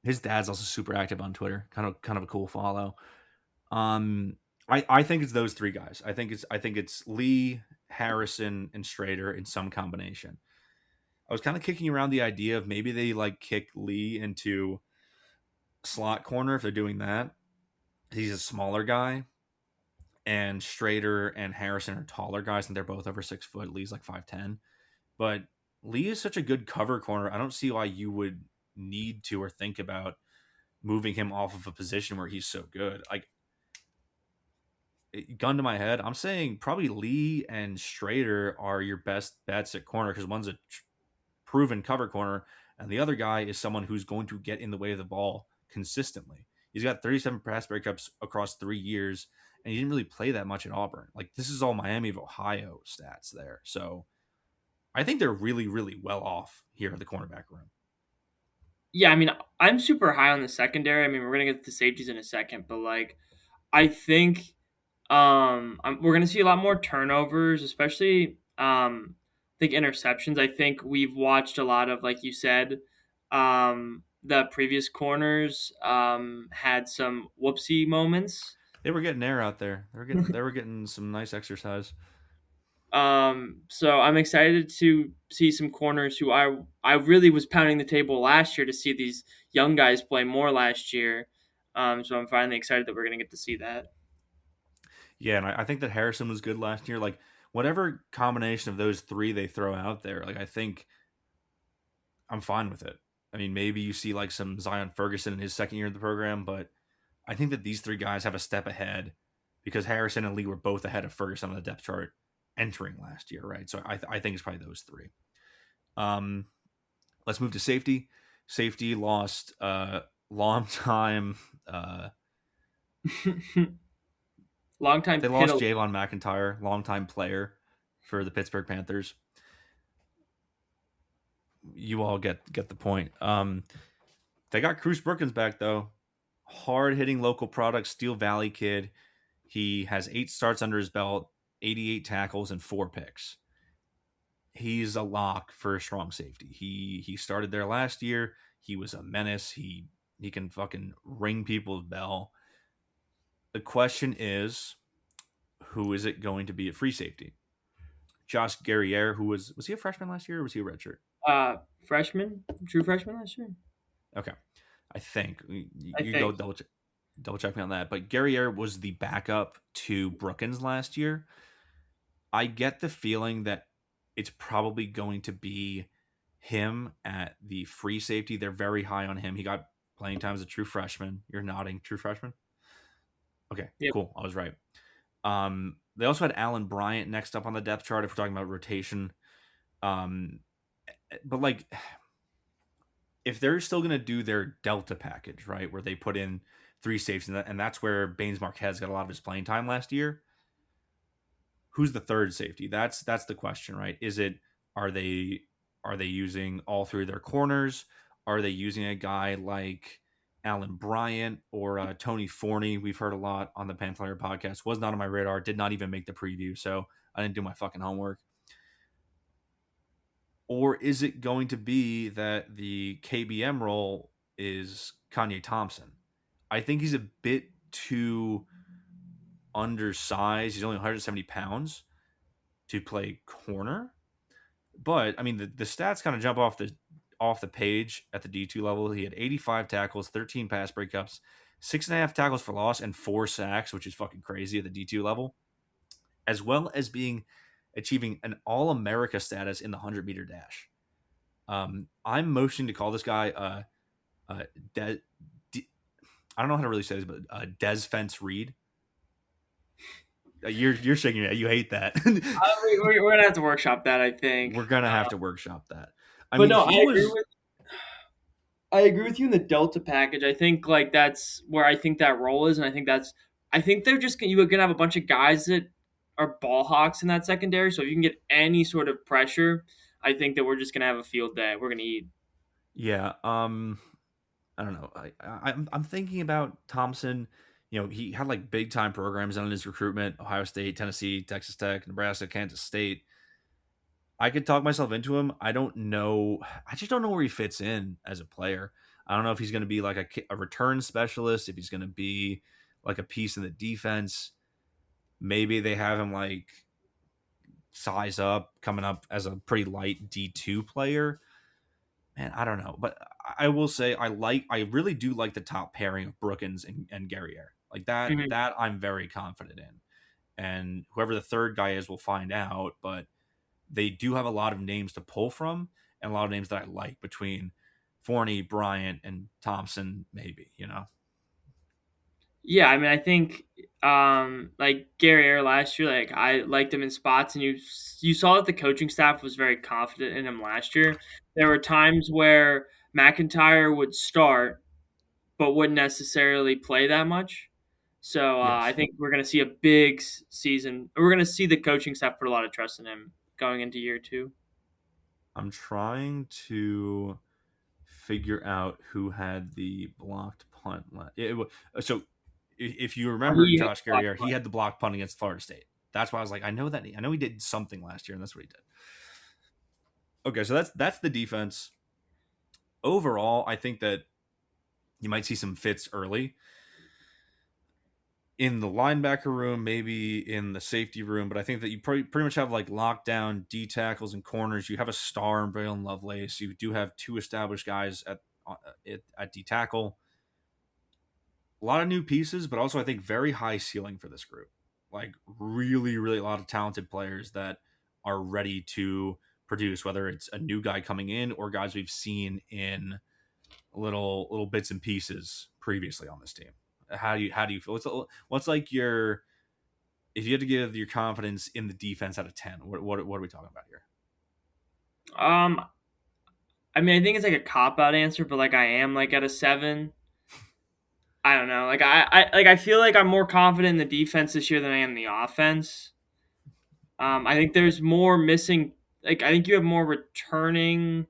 S2: His dad's also super active on Twitter. Kind of a cool follow. I think it's those 3 guys. I think it's Lee, Harrison, and Strader in some combination. I was kind of kicking around the idea of maybe they like kick Lee into slot corner if they're doing that. He's a smaller guy, and Strader and Harrison are taller guys, and they're both over 6 foot. Lee's like 5'10", but Lee is such a good cover corner. I don't see why you would need to or think about moving him off of a position where he's so good. Like, gun to my head, I'm saying probably Lee and Strader are your best bets at corner because one's a proven cover corner and the other guy is someone who's going to get in the way of the ball consistently. He's got 37 pass breakups across 3 years, and he didn't really play that much at Auburn. Like, this is all Miami of Ohio stats there. So I think they're really, really well off here at the cornerback room.
S1: Yeah, I mean, I'm super high on the secondary. I mean, we're gonna get to safeties in a second, but like, I think we're gonna see a lot more turnovers, especially I think interceptions. I think we've watched a lot of, like you said, the previous corners had some whoopsie moments.
S2: They were getting air out there. They were getting some nice exercise.
S1: So I'm excited to see some corners who I really was pounding the table last year to see these young guys play more last year. So I'm finally excited that we're gonna get to see that.
S2: Yeah, and I think that Harrison was good last year. Like, whatever combination of those three they throw out there, like I think I'm fine with it. I mean, maybe you see like some Zion Ferguson in his second year of the program, but I think that these three guys have a step ahead because Harrison and Lee were both ahead of Ferguson on the depth chart entering last year, right? So I think it's probably those three. Let's move to safety. Safety lost long time.
S1: Long time
S2: They lost
S1: Pitt.
S2: Javon McIntyre, longtime player for the Pittsburgh Panthers. You all get the point. They got Cruz Brookins back though. Hard hitting local product, Steel Valley kid. He has 8 starts under his belt, 88 tackles, and 4 picks. He's a lock for a strong safety. He started there last year. He was a menace. He can fucking ring people's bell. The question is, who is it going to be at free safety? Josh Guerriere, who was he a freshman last year or was he a redshirt?
S1: Freshman, true freshman last year.
S2: Okay, I think
S1: I
S2: you go
S1: think.
S2: double check me on that. But Guerriere was the backup to Brookins last year. I get the feeling that it's probably going to be him at the free safety. They're very high on him. He got playing time as a true freshman. You're nodding, true freshman. Okay,
S1: Yep.
S2: cool. I was right. They also had Alan Bryant next up on the depth chart if we're talking about rotation. But like, if they're still going to do their Delta package, right, where they put in 3 safeties, and that's where Baines Marquez got a lot of his playing time last year. Who's the third safety? That's the question, right? Is it are they using all 3 of their corners? Are they using a guy like Alan Bryant or Tony Forney? We've heard a lot on the Panther podcast. Was not on my radar. Did not even make the preview, so I didn't do my fucking homework. Or is it going to be that the KBM role is Kanye Thompson? I think he's a bit too undersized. He's only 170 pounds to play corner. But I mean, the stats kind of jump off the page at the D2 level. He had 85 tackles, 13 pass breakups, 6.5 tackles for loss, and 4 sacks, which is fucking crazy at the D2 level, as well as achieving an All-America status in the 100-meter dash. I'm motioning to call this guy I don't know how to really say this, but Des Fence Reed. You're shaking your head. You hate that.
S1: We're gonna have to workshop that, I think.
S2: We're gonna have to workshop that. I
S1: But
S2: mean,
S1: no,
S2: he was.
S1: I agree with you in the Delta package. I think like that's where I think that role is, and I think they're just you're gonna have a bunch of guys that are ball hawks in that secondary. So if you can get any sort of pressure, I think that we're just gonna have a field day. We're gonna eat.
S2: Yeah. I don't know. I'm thinking about Thompson. You know, he had like big time programs on his recruitment: Ohio State, Tennessee, Texas Tech, Nebraska, Kansas State. I could talk myself into him. I don't know. I just don't know where he fits in as a player. I don't know if he's going to be like a return specialist, if he's going to be like a piece in the defense. Maybe they have him like size up, coming up as a pretty light D2 player. Man, I don't know. But I will say I really do like the top pairing of Brookins and Guerriere. Like
S1: Mhm.
S2: that I'm very confident in. And whoever the third guy is, we'll find out. But they do have a lot of names to pull from and a lot of names that I like between Forney, Bryant, and Thompson, maybe, you know?
S1: Yeah, I mean, I think like Gary Air last year, like I liked him in spots, and you saw that the coaching staff was very confident in him last year. There were times where McIntyre would start, but wouldn't necessarily play that much. So I
S2: Yes.
S1: think we're going to see a big season. We're going to see the coaching staff put a lot of trust in him going into year 2.
S2: I'm trying to figure out who had the blocked punt. So if you remember
S1: He
S2: Josh Guerriere, he had the blocked punt against Florida State. That's why I was like, I know he did something last year, and that's what he did. Okay, so that's the defense. Overall, I think that you might see some fits early in the linebacker room, maybe in the safety room, but I think that you pretty much have like lockdown D tackles and corners. You have a star in Braylon Lovelace. You do have 2 established guys at D tackle. A lot of new pieces, but also I think very high ceiling for this group. like really, really a lot of talented players that are ready to produce, whether it's a new guy coming in or guys we've seen in little bits and pieces previously on this team. How do you feel? What's like your, if you had to give your confidence in the defense out of 10, what are we talking about here?
S1: Um, I mean, I think it's like a cop out answer, but like I am like at a 7. I don't know. Like I feel like I'm more confident in the defense this year than I am in the offense. I think there's more missing. Like I think you have more returning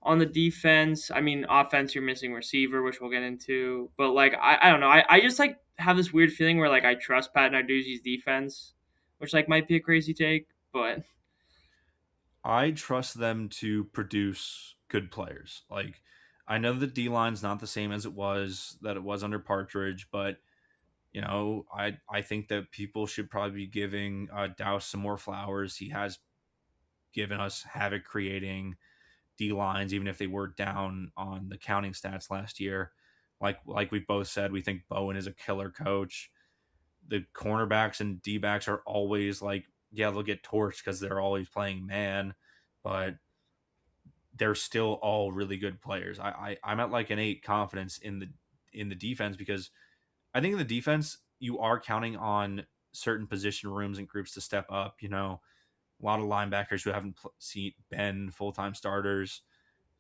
S1: on the defense. I mean, offense you're missing receiver, which we'll get into. But like I don't know. I just like have this weird feeling where like I trust Pat Narduzzi's defense, which like might be a crazy take, but
S2: I trust them to produce good players. Like, I know the D line's not the same as it was under Partridge, but I think that people should probably be giving Douse some more flowers. He has given us havoc creating D lines, even if they were down on the counting stats last year. Like we both said, we think Bowen is a killer coach. The cornerbacks and D backs are always like, yeah, they'll get torched because they're always playing man, but they're still all really good players. I'm at like an 8 confidence in the defense, because I think in the defense you are counting on certain position rooms and groups to step up. A lot of linebackers who haven't been full time starters.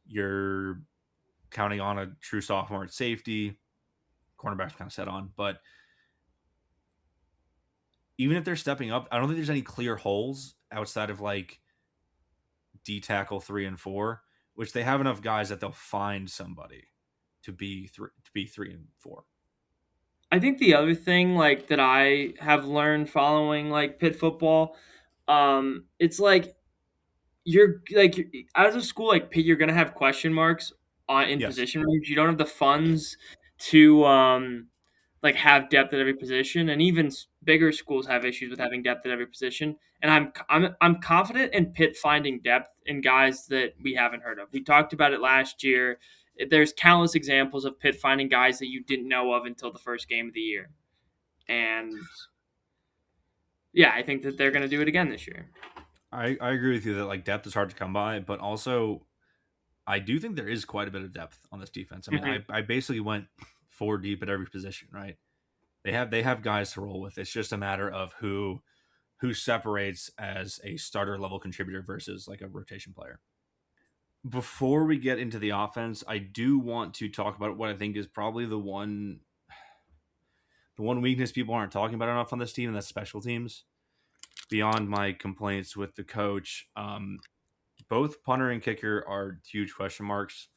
S2: You're counting on a true sophomore at safety. Cornerbacks kind of set on, but even if they're stepping up, I don't think there's any clear holes outside of like D tackle 3 and 4, which they have enough guys that they'll find somebody to be 3 and 4.
S1: I think the other thing like that I have learned following like Pitt football, it's like you're like as a school like Pitt, you're gonna have question marks on in
S2: Yes,
S1: position rooms. You don't have the funds to like have depth at every position, and even bigger schools have issues with having depth at every position. And I'm confident in Pitt finding depth in guys that we haven't heard of. We talked about it last year. There's countless examples of Pitt finding guys that you didn't know of until the first game of the year, and yeah, I think that they're going to do it again this year.
S2: I agree with you that like depth is hard to come by, but also I do think there is quite a bit of depth on this defense. I mean,
S1: Mm-hmm.
S2: I basically went 4 deep at every position, right? They have guys to roll with. It's just a matter of who separates as a starter level contributor versus like a rotation player. Before we get into the offense, I do want to talk about what I think is probably the one weakness people aren't talking about enough on this team, and that's special teams. Beyond my complaints with the coach, both punter and kicker are huge question marks.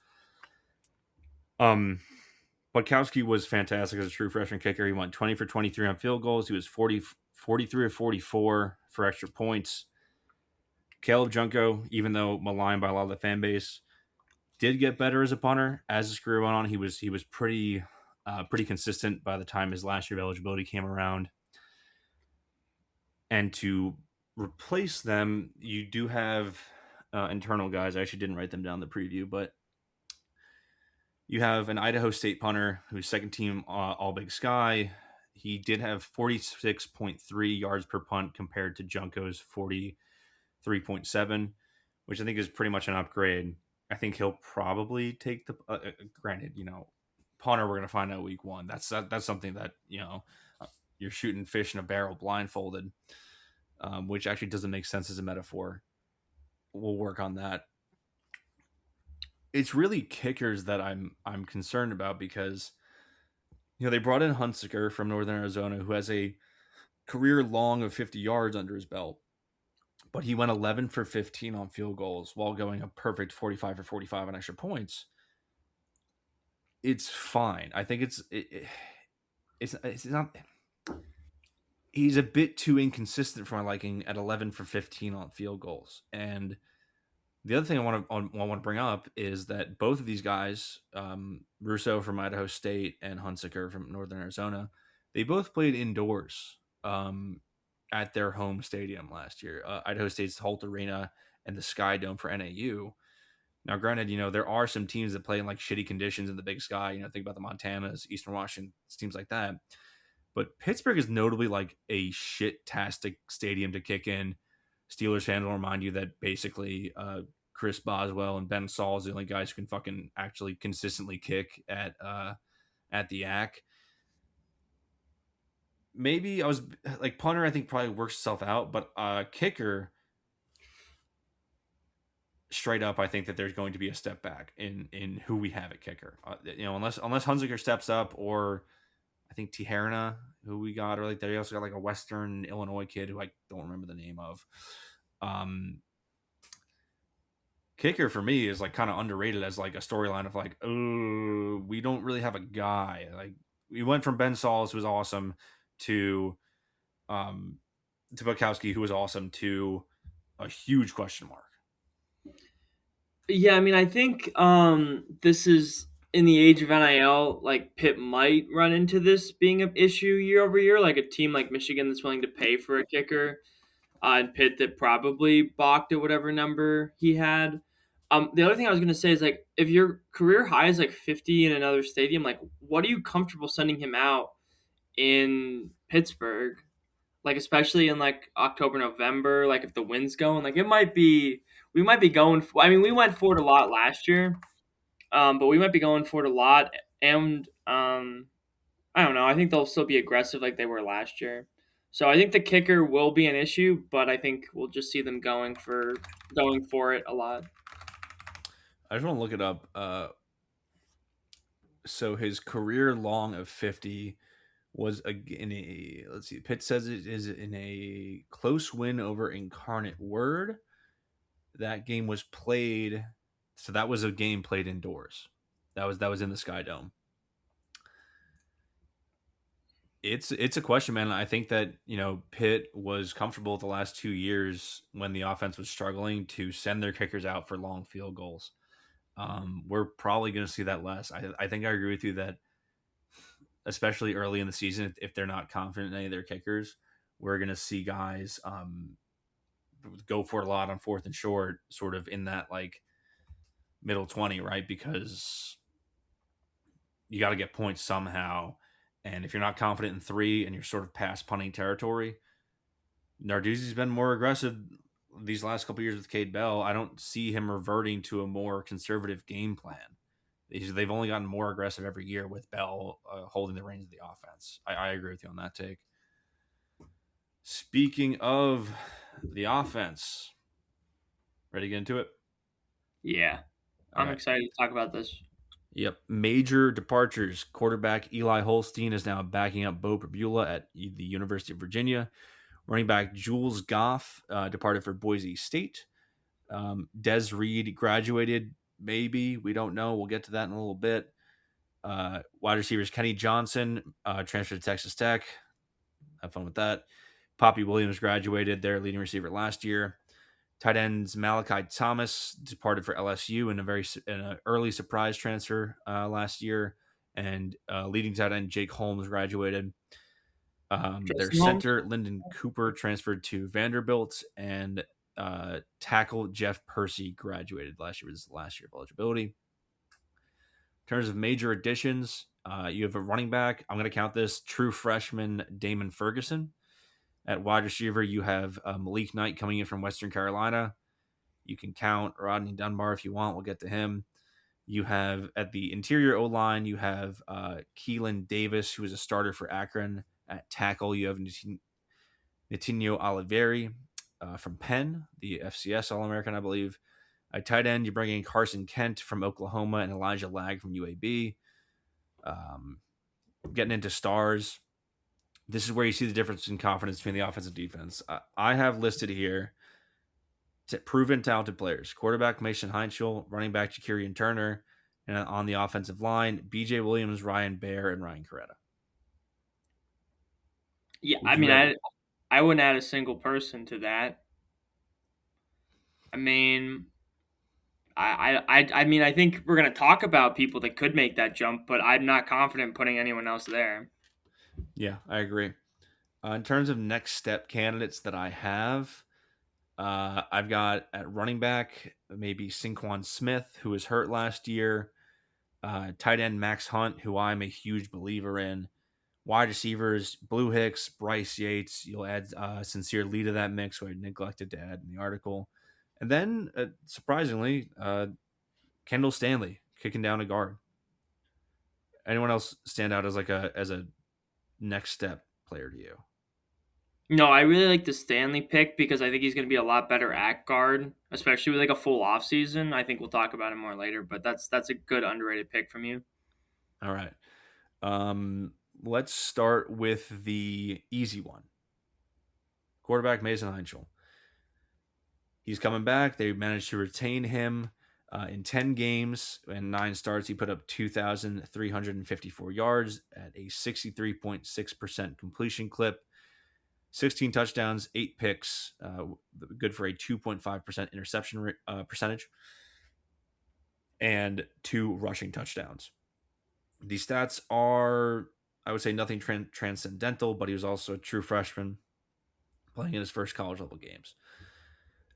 S2: Budkowski was fantastic as a true freshman kicker. He went 20 for 23 on field goals. He was 43 or 44 for extra points. Caleb Junko, even though maligned by a lot of the fan base, did get better as a punter as his career went on. He was pretty consistent by the time his last year of eligibility came around. And to replace them, you do have internal guys. I actually didn't write them down in the preview, but you have an Idaho State punter who's second team All Big Sky. He did have 46.3 yards per punt compared to Junko's 43.7, which I think is pretty much an upgrade. I think he'll probably take the granted, punter we're going to find out week 1. That's something that, you're shooting fish in a barrel blindfolded, which actually doesn't make sense as a metaphor. We'll work on that. It's really kickers that I'm concerned about, because they brought in Hunsaker from Northern Arizona, who has a career long of 50 yards under his belt, but he went 11 for 15 on field goals while going a perfect 45 for 45 on extra points. It's fine. I think it's not. He's a bit too inconsistent for my liking at 11 for 15 on field goals. And the other thing I want to bring up is that both of these guys, Russo from Idaho State and Hunsaker from Northern Arizona, they both played indoors at their home stadium last year. Idaho State's Holt Arena and the Sky Dome for NAU. Now, granted, there are some teams that play in like shitty conditions in the Big Sky. Think about the Montanas, Eastern Washington, teams like that. But Pittsburgh is notably like a shit-tastic stadium to kick in. Steelers fans will remind you that basically Chris Boswell and Ben Saul is the only guys who can fucking actually consistently kick at the AC. Maybe I was like punter. I think probably works itself out, but kicker, straight up, I think that there's going to be a step back in who we have at kicker. Unless Hunziker steps up, or I think Tijerna, who we got, or like they also got like a Western Illinois kid who I don't remember the name of. Kicker for me is like kind of underrated as like a storyline of like, oh, we don't really have a guy. Like we went from Ben Sauls, who was awesome, to Bukowski, who was awesome, to a huge question mark.
S1: Yeah, I mean, I think this is in the age of NIL. Like Pitt might run into this being an issue year over year. Like a team like Michigan that's willing to pay for a kicker, and Pitt that probably balked at whatever number he had. The other thing I was gonna say is like if your career high is like 50 in another stadium, like what are you comfortable sending him out in Pittsburgh? Like especially in like October, November, like if the wind's going, like we might be going for, I mean, we went for it a lot last year, but we might be going for it a lot. And I don't know. I think they'll still be aggressive like they were last year. So I think the kicker will be an issue, but I think we'll just see them going for it a lot.
S2: I just want to look it up. So his career long of 50 was in a, let's see, Pitt says it is in a close win over Incarnate Word. That game was played, so that was a game played indoors. That was in the Sky Dome. It's a question, man. I think that Pitt was comfortable the last 2 years when the offense was struggling to send their kickers out for long field goals. We're probably going to see that less. I think I agree with you that, especially early in the season, if they're not confident in any of their kickers, we're going to see guys go for a lot on 4th and short, sort of in that like middle 20, right? Because you got to get points somehow. And if you're not confident in 3 and you're sort of past punting territory, Narduzzi's been more aggressive these last couple of years with Cade Bell. I don't see him reverting to a more conservative game plan. They've only gotten more aggressive every year with Bell holding the reins of the offense. I agree with you on that take. Speaking of the offense, ready to get into it?
S1: Yeah. I'm excited to talk about this.
S2: Yep. Major departures. Quarterback Eli Holstein is now backing up Bo Perbula at the University of Virginia. Running back Jules Goff departed for Boise State. Des Reed graduated, maybe. We don't know. We'll get to that in a little bit. Wide receivers Kenny Johnson transferred to Texas Tech. Have fun with that. Poppy Williams graduated, their leading receiver last year. Tight ends Malachi Thomas departed for LSU in an early surprise transfer last year, and leading tight end Jake Holmes graduated. Their center Lyndon Cooper transferred to Vanderbilt, and tackle Jeff Percy graduated last year. Was his last year of eligibility. In terms of major additions, you have a running back. I'm going to count this true freshman Damon Ferguson. At wide receiver, you have Malik Knight coming in from Western Carolina. You can count Rodney Dunbar if you want. We'll get to him. You have at the interior O-line, you have Keelan Davis, who is a starter for Akron. At tackle, you have Nitinho Oliveri from Penn, the FCS All-American, I believe. At tight end, you bring in Carson Kent from Oklahoma and Elijah Lag from UAB. Getting into stars, this is where you see the difference in confidence between the offense and defense. I have listed here proven talented players. Quarterback Mason Heinschel, running back Jakirian Turner, and on the offensive line, BJ Williams, Ryan Baer, and Ryan Coretta.
S1: Yeah, I mean, I wouldn't add a single person to that. I mean, I mean, I think we're going to talk about people that could make that jump, but I'm not confident putting anyone else there.
S2: Yeah, I agree. In terms of next step candidates that I have, I've got at running back, maybe Sinquan Smith, who was hurt last year. Tight end Max Hunt, who I'm a huge believer in. Wide receivers, Blue Hicks, Bryce Yates. You'll add Sincere Lee to that mix, who I neglected to add in the article. And then, surprisingly, Kendall Stanley kicking down a guard. Anyone else stand out as a next step player to you?
S1: No, I really like the Stanley pick because I think he's going to be a lot better at guard, especially with like a full off season. I think we'll talk about him more later, but that's a good underrated pick from you.
S2: All right. Let's start with the easy one. Quarterback Mason Heinschel. He's coming back. They managed to retain him in 10 games and 9 starts. He put up 2,354 yards at a 63.6% completion clip, 16 touchdowns, 8 picks, good for a 2.5% interception percentage, and 2 rushing touchdowns. These stats are, I would say, nothing transcendental, but he was also a true freshman playing in his first college level games.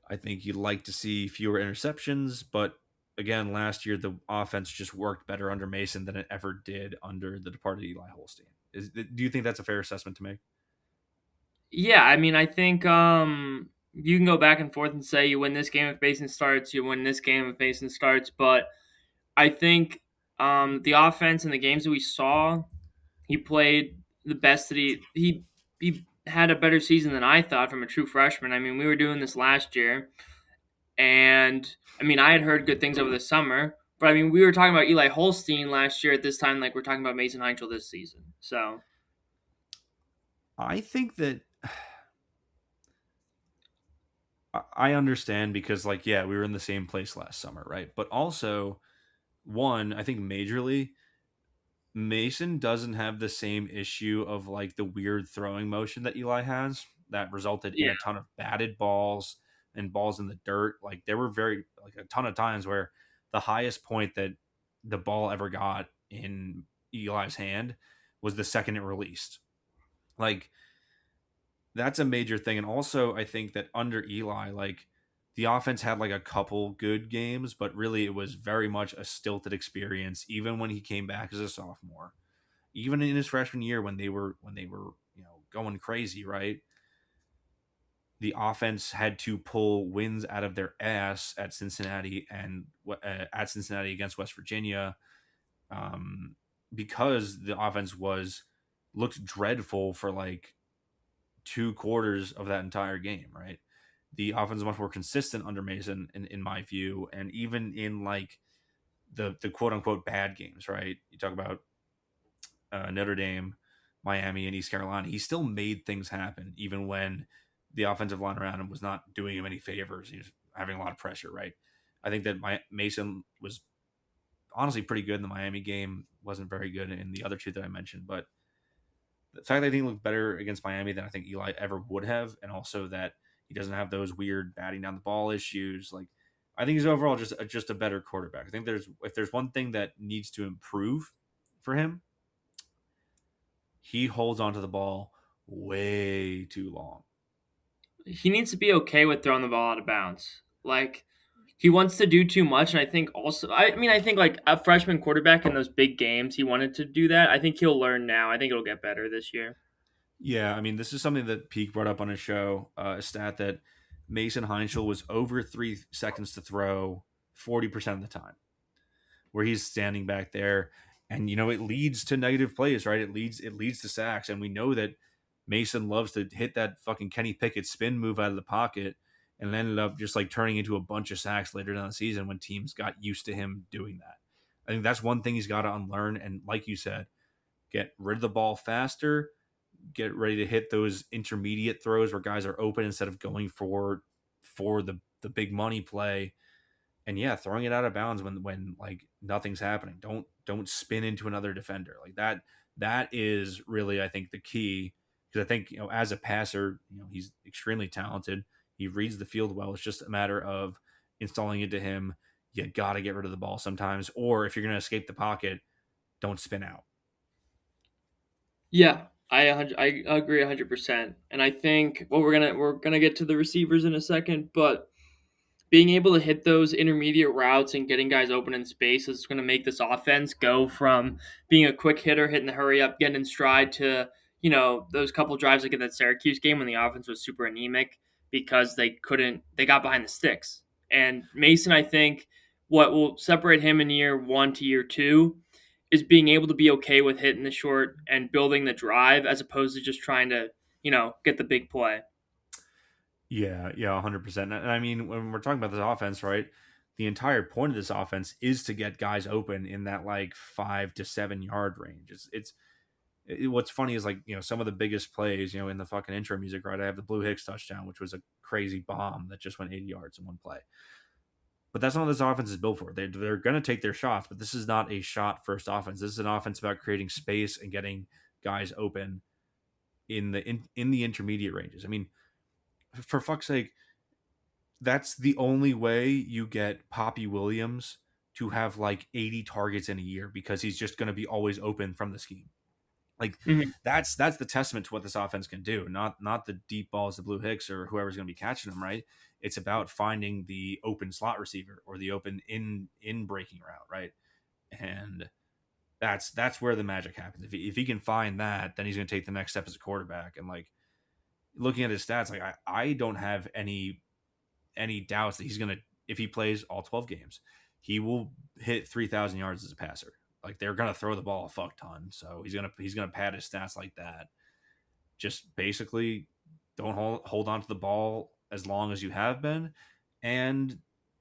S2: I think you'd like to see fewer interceptions, but again, last year the offense just worked better under Mason than it ever did under the departed Eli Holstein. Do you think that's a fair assessment to make?
S1: Yeah, I mean, I think you can go back and forth and say you win this game if Mason starts, you win this game if Mason starts, but I think the offense and the games that we saw, he played the best that he had a better season than I thought from a true freshman. I mean, we were doing this last year, and I mean, I had heard good things over the summer, but I mean, we were talking about Eli Holstein last year at this time, like we're talking about Mason Heinschel this season. So
S2: I think that I understand because, like, yeah, we were in the same place last summer, right? But also, one, I think majorly, Mason doesn't have the same issue of like the weird throwing motion that Eli has that resulted in
S1: yeah,
S2: a ton of batted balls and balls in the dirt. Like there were like a ton of times where the highest point that the ball ever got in Eli's hand was the second it released. Like that's a major thing. And also I think that under Eli, like the offense had like a couple good games, but really it was very much a stilted experience, even when he came back as a sophomore, even in his freshman year when they were going crazy, right? The offense had to pull wins out of their ass at Cincinnati and at Cincinnati against West Virginia, um, because the offense was looked dreadful for like 2 quarters of that entire game, right? The offense is much more consistent under Mason, in my view, and even in like the quote unquote bad games, right? You talk about Notre Dame, Miami, and East Carolina. He still made things happen, even when the offensive line around him was not doing him any favors. He was having a lot of pressure, right? I think that Mason was honestly pretty good in the Miami game. Wasn't very good in the other two that I mentioned, but the fact that he looked better against Miami than I think Eli ever would have, and also that he doesn't have those weird batting down the ball issues. Like, I think he's overall just a better quarterback. I think if there's one thing that needs to improve for him, he holds onto the ball way too long.
S1: he needs to be okay with throwing the ball out of bounds. Like he wants to do too much, and I think also, I mean, I think like a freshman quarterback in those big games, he wanted to do that. I think he'll learn now. I think it'll get better this year.
S2: Yeah, I mean, this is something that Peak brought up on his show, a stat that Mason Heinschel was over 3 seconds to throw 40% of the time, where he's standing back there, and it leads to negative plays, right? It leads to sacks, and we know that Mason loves to hit that fucking Kenny Pickett spin move out of the pocket, and it ended up just like turning into a bunch of sacks later down the season when teams got used to him doing that. I think that's one thing he's got to unlearn, and like you said, get rid of the ball faster, get ready to hit those intermediate throws where guys are open instead of going for the big money play. And yeah, throwing it out of bounds when like nothing's happening. Don't spin into another defender. Like that is really, I think, the key, because I think, as a passer, he's extremely talented. He reads the field well. It's just a matter of installing it to him. You got to get rid of the ball sometimes, or if you're going to escape the pocket, don't spin out.
S1: Yeah, I agree 100%. And I think, well, we're gonna get to the receivers in a second, but being able to hit those intermediate routes and getting guys open in space is going to make this offense go from being a quick hitter, hitting the hurry up, getting in stride to, those couple drives like in that Syracuse game when the offense was super anemic because they got behind the sticks. And Mason, I think what will separate him in year 1 to year 2 is being able to be okay with hitting the short and building the drive as opposed to just trying to, get the big play.
S2: Yeah, yeah, 100%. And I mean, when we're talking about this offense, right? The entire point of this offense is to get guys open in that like 5 to 7 yard range. What's funny is like, some of the biggest plays, in the fucking intro music, right? I have the Blue Hicks touchdown, which was a crazy bomb that just went 80 yards in one play. But that's not what this offense is built for. They're going to take their shots, but this is not a shot first offense. This is an offense about creating space and getting guys open in the intermediate ranges. I mean, for fuck's sake, that's the only way you get Poppy Williams to have like 80 targets in a year because he's just going to be always open from the scheme. Like
S1: Mhm.
S2: that's the testament to what this offense can do. Not the deep balls to Blue Hicks or whoever's going to be catching them, right? It's about finding the open slot receiver or the open in breaking route, right? And that's where the magic happens. If he can find that, then he's going to take the next step as a quarterback. And like looking at his stats, like I don't have any doubts that he's going to, if he plays all 12 games, he will hit 3,000 yards as a passer. Like they're going to throw the ball a fuck ton. So he's going to pad his stats like that. Just basically don't hold on to the ball as long as you have been. And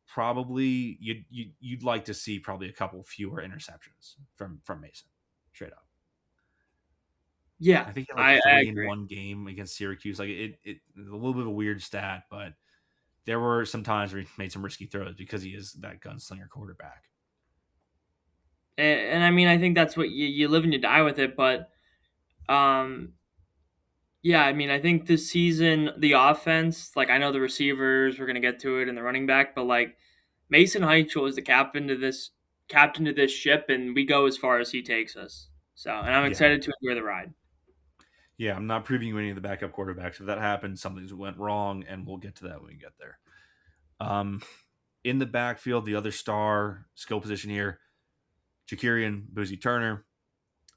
S2: probably you'd like to see probably a couple fewer interceptions from Mason straight up.
S1: Yeah,
S2: I think he had like
S1: I
S2: three in
S1: agree.
S2: one game against Syracuse. Like it's a little bit of a weird stat, but there were some times where he made some risky throws because he is that gunslinger quarterback.
S1: And I mean, I think that's what you live and you die with it. But um, yeah, I mean, I think this season the offense, like I know the receivers, we're gonna get to it, and the running back, but like Mason Heichel is the captain to this ship, and we go as far as he takes us. So, and I'm
S2: Yeah.
S1: excited to enjoy the ride.
S2: Yeah, I'm not previewing any of the backup quarterbacks. If that happens, something's went wrong, and we'll get to that when we get there. Um, in the backfield, the other star skill position here, Jakirian Boozy Turner,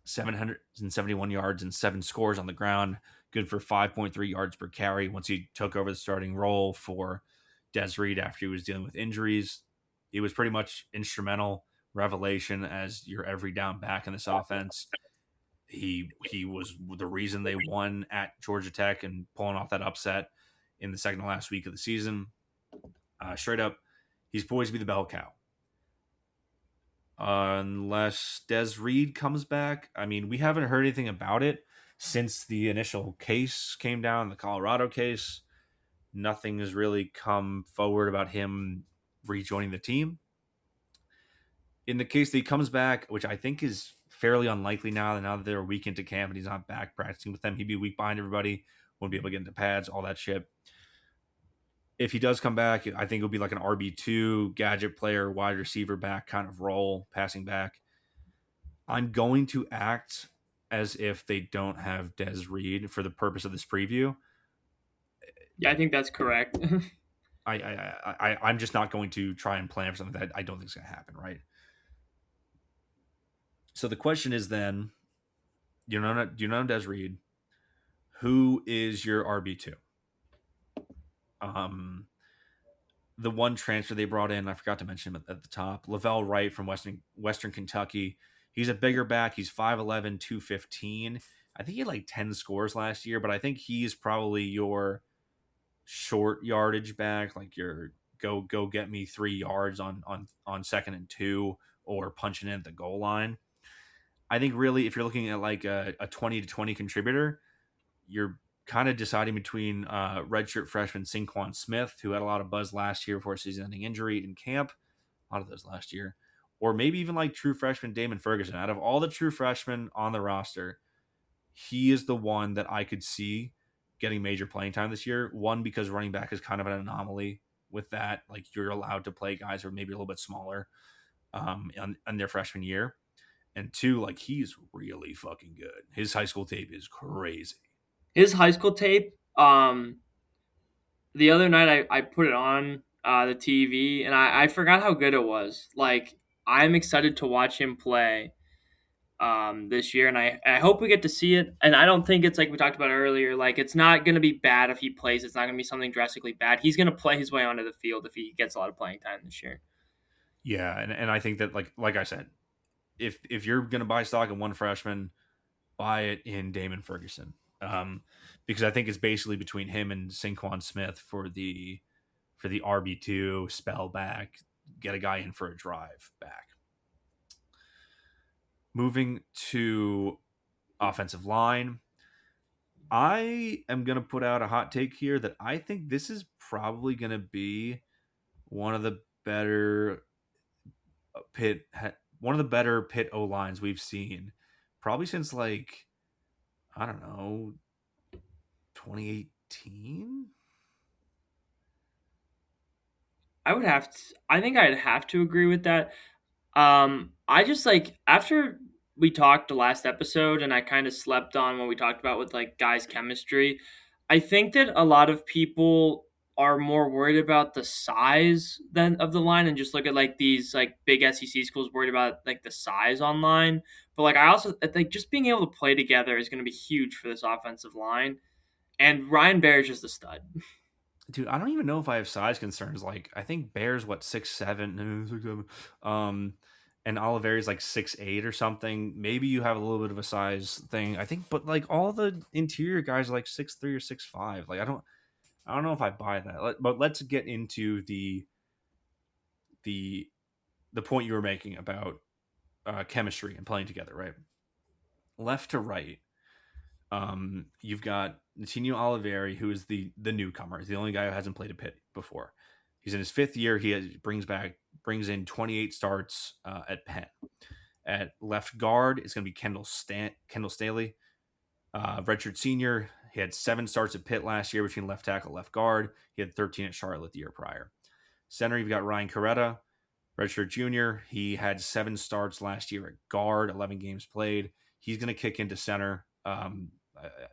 S2: 771 yards and 7 scores on the ground, good for 5.3 yards per carry once he took over the starting role for Des Reed after he was dealing with injuries. He was pretty much instrumental, revelation as your every down back in this offense. He was the reason they won at Georgia Tech and pulling off that upset in the second to last week of the season. Straight up, he's poised to be the bell cow. Unless Des Reed comes back. I mean, we haven't heard anything about it since the initial case came down, the Colorado case. Nothing has really come forward about him rejoining the team. In the case that he comes back, which I think is fairly unlikely now that they're a week into camp and he's not back practicing with them, he'd be a week behind everybody, won't be able to get into pads, all that shit. If he does come back, I think it'll be like an RB2 gadget player, wide receiver back kind of role, passing back. I'm going to act as if they don't have Des Reed for the purpose of this preview.
S1: Yeah, I think that's correct.
S2: I'm just not going to try and plan for something that I don't think is going to happen, right? So the question is then, do you know Des Reed? Who is your RB2? The one transfer they brought in, I forgot to mention him at the top, Lavelle Wright from Western Kentucky. He's a bigger back. He's 5'11", 215. I think he had like 10 scores last year, but I think he's probably your short yardage back, like your go get me 3 yards on second and 2 or punching in at the goal line. I think really if you're looking at like a 20 to 20 contributor, you're kind of deciding between redshirt freshman Sinquan Smith, who had a lot of buzz last year before a season-ending injury in camp, a lot of those last year, or maybe even like true freshman Damon Ferguson. Out of all the true freshmen on the roster, he is the one that I could see getting major playing time this year. One, because running back is kind of an anomaly with that. Like you're allowed to play guys who are maybe a little bit smaller on their freshman year. And two, like he's really fucking good. His high school tape is crazy.
S1: His high school tape, the other night I put it on the TV, and I forgot how good it was. Like, I'm excited to watch him play this year, and I hope we get to see it. And I don't think it's like we talked about earlier. Like, it's not going to be bad if he plays. It's not going to be something drastically bad. He's going to play his way onto the field if he gets a lot of playing time this year.
S2: Yeah, and I think that like I said, if you're gonna buy stock in one freshman, buy it in Damon Ferguson. Because I think it's basically between him and Saquon Smith for the RB2 spell back, get a guy in for a drive back. Moving to offensive line, I am going to put out a hot take here that I think this is probably going to be one of the better Pitt O lines we've seen, probably since like, I don't know, 2018.
S1: I think I'd have to agree with that. I just like after we talked the last episode and I kind of slept on what we talked about with like guys' chemistry. I think that a lot of people are more worried about the size than of the line and just look at like these like big SEC schools worried about like the size online. But like I also I think just being able to play together is going to be huge for this offensive line. And Ryan Baer is just a stud.
S2: Dude, I don't even know if I have size concerns. Like, I think Bear's what 6'7", 6'7", and Oliveri's like 6'8" or something. Maybe you have a little bit of a size thing. I think, but like all the interior guys are like 6'3" or 6'5". Like, I don't know if I buy that. But let's get into the the point you were making about chemistry and playing together, right? Left to right, you've got Natinho Oliveri, who is the newcomer. He's the only guy who hasn't played a Pitt before. He's in his 5th year. Brings in 28 starts at Penn. At left guard, it's going to be Kendall Staley, redshirt senior. He had 7 starts at Pitt last year between left tackle, left guard. He had 13 at Charlotte the year prior. Center, you've got Ryan Coretta, redshirt junior. He had 7 starts last year at guard, 11 games played. He's going to kick into center.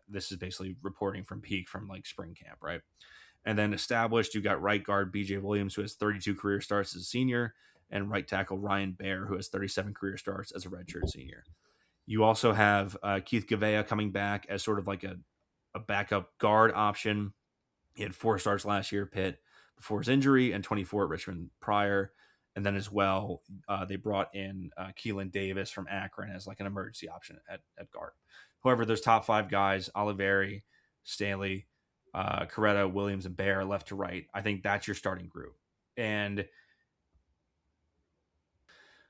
S2: This is basically reporting from Peak from like spring camp, right? And then established, you got right guard BJ Williams, who has 32 career starts as a senior, and right tackle Ryan Baer, who has 37 career starts as a redshirt senior. You also have Keith Gavea coming back as sort of like a backup guard option. He had 4 starts last year at Pitt before his injury and 24 at Richmond prior. And then as well, they brought in Keelan Davis from Akron as like an emergency option at guard. However, those top 5 guys, Oliveri, Stanley, Coretta, Williams, and Baer left to right. I think that's your starting group. And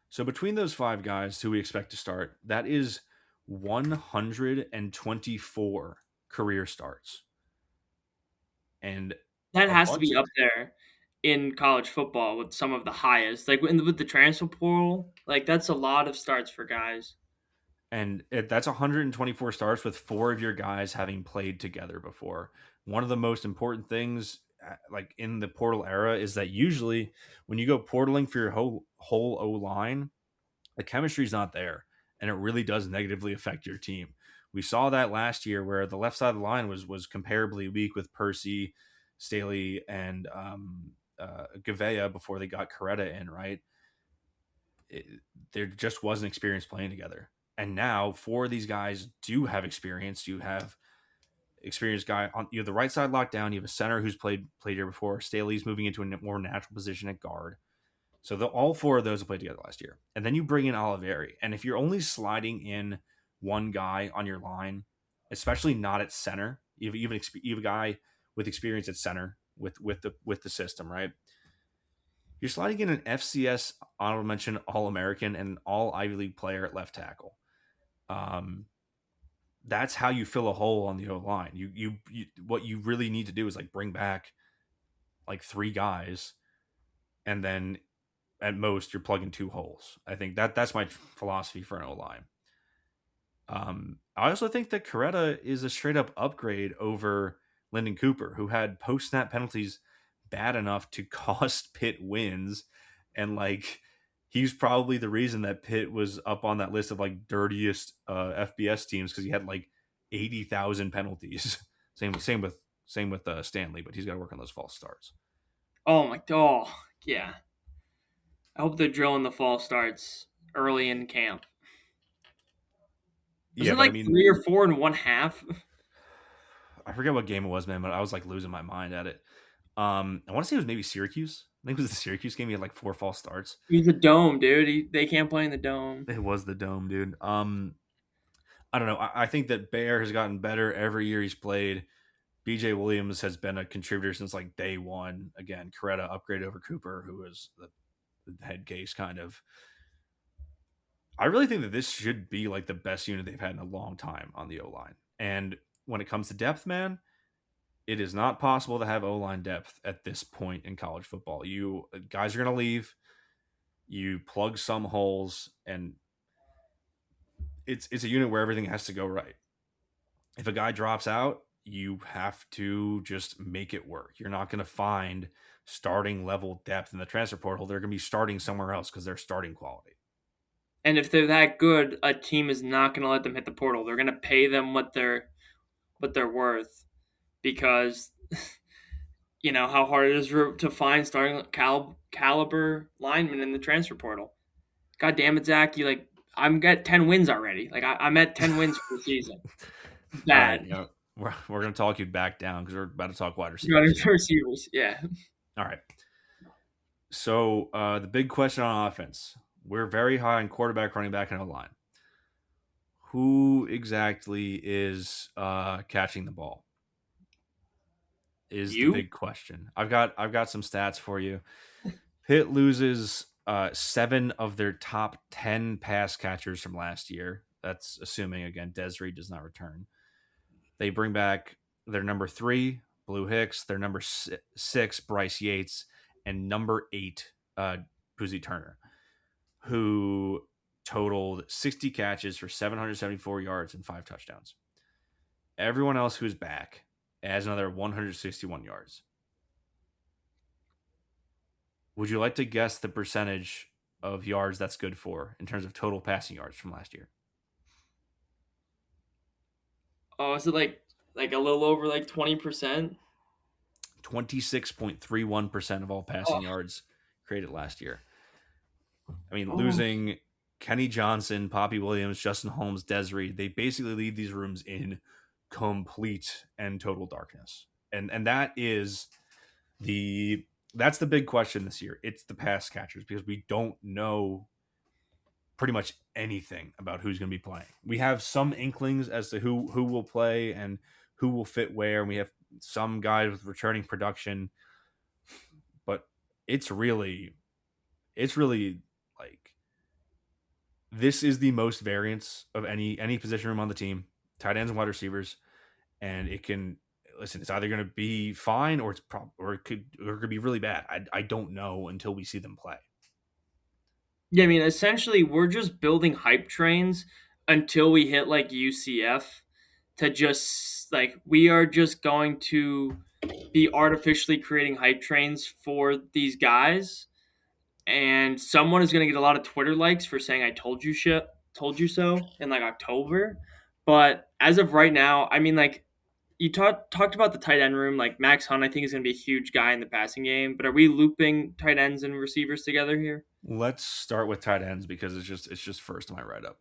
S2: so between those 5 guys who we expect to start, that is 124 career starts. And
S1: That has to be up there in college football with some of the highest. Like with the transfer portal, like that's a lot of starts for guys.
S2: And that's 124 starts with 4 of your guys having played together before. One of the most important things, like in the portal era, is that usually when you go portaling for your whole O line, the chemistry's not there, and it really does negatively affect your team. We saw that last year where the left side of the line was comparably weak with Percy, Staley, and Gavea before they got Coretta in, right? There just wasn't experience playing together. And now 4 of these guys do have experience. You have experienced guy on you have the right side locked down. You have a center who's played here before. Staley's moving into a more natural position at guard. So all 4 of those have played together last year. And then you bring in Oliveri. And if you're only sliding in one guy on your line, especially not at center, you have a guy with experience at center with the system, right? You're sliding in an FCS honorable mention All-American and all Ivy League player at left tackle. That's how you fill a hole on the O line. You what you really need to do is like bring back like 3 guys, and then at most you're plugging 2 holes. I think that's my philosophy for an O line. I also think that Coretta is a straight up upgrade over Lyndon Cooper, who had post snap penalties bad enough to cost Pitt wins, and like he's probably the reason that Pitt was up on that list of like dirtiest FBS teams because he had like 80,000 penalties. same with Stanley, but he's got to work on those false starts.
S1: Yeah. I hope the drill in the fall starts early in camp. Was
S2: Yeah,
S1: it
S2: but I
S1: like
S2: mean,
S1: 3 or 4 and 1/2?
S2: I forget what game it was, man, but I was like losing my mind at it. I want to say it was maybe Syracuse. I think it was the Syracuse game. He had like 4 false starts.
S1: He's a dome, dude. They can't play in the dome.
S2: It was the dome, dude. I don't know. I think that Bear has gotten better every year he's played. BJ Williams has been a contributor since like day one. Again, Coretta upgrade over Cooper, who was the head case kind of. I really think that this should be like the best unit they've had in a long time on the O line. And when it comes to depth, man, it is not possible to have O line depth at this point in college football. You guys are going to leave. You plug some holes, and it's a unit where everything has to go right. If a guy drops out, you have to just make it work. You're not going to find starting level depth in the transfer portal. They're going to be starting somewhere else because they're starting quality.
S1: And if they're that good, a team is not going to let them hit the portal. They're going to pay them what they're worth because how hard it is to find starting caliber linemen in the transfer portal. God damn it, Zach! I'm at 10 wins already. Like I'm at 10 wins for the season.
S2: All right,
S1: Bad.
S2: we're going to talk you back down because we're about to talk wide
S1: Running
S2: receivers.
S1: for receivers, yeah.
S2: All right. So the big question on offense: we're very high on quarterback, running back, and O line. Who exactly is catching the ball? Is the
S1: You?
S2: big question. I've got some stats for you. Pitt loses 7 of their top 10 pass catchers from last year. That's assuming, again, Desiree does not return. They bring back their number 3, Blue Hicks, their number 6, Bryce Yates, and number 8, Puzy Turner, who totaled 60 catches for 774 yards and 5 touchdowns. Everyone else who's back adds another 161 yards. Would you like to guess the percentage of yards that's good for in terms of total passing yards from last year?
S1: Oh, is it like a little over like 20%?
S2: 26.31% of all passing yards created last year. I mean,
S1: Oh.
S2: losing Kenny Johnson, Poppy Williams, Justin Holmes, Desiree, they basically leave these rooms in complete and total darkness. And that's the big question this year. It's the pass catchers because we don't know pretty much anything about who's going to be playing. We have some inklings as to who will play and who will fit where. And we have some guys with returning production, but it's really like this is the most variance of any position room on the team, tight ends and wide receivers, and it can listen. It's either going to be fine or it could be really bad. I don't know until we see them play.
S1: Yeah, I mean, essentially, we're just building hype trains until we hit like UCF to just like we are just going to be artificially creating hype trains for these guys, and someone is going to get a lot of Twitter likes for saying "I told you so" in like October. But as of right now, I mean, like you talked about the tight end room, like Max Hunt, I think is going to be a huge guy in the passing game. But are we looping tight ends and receivers together here?
S2: Let's start with tight ends because it's just first in my write up.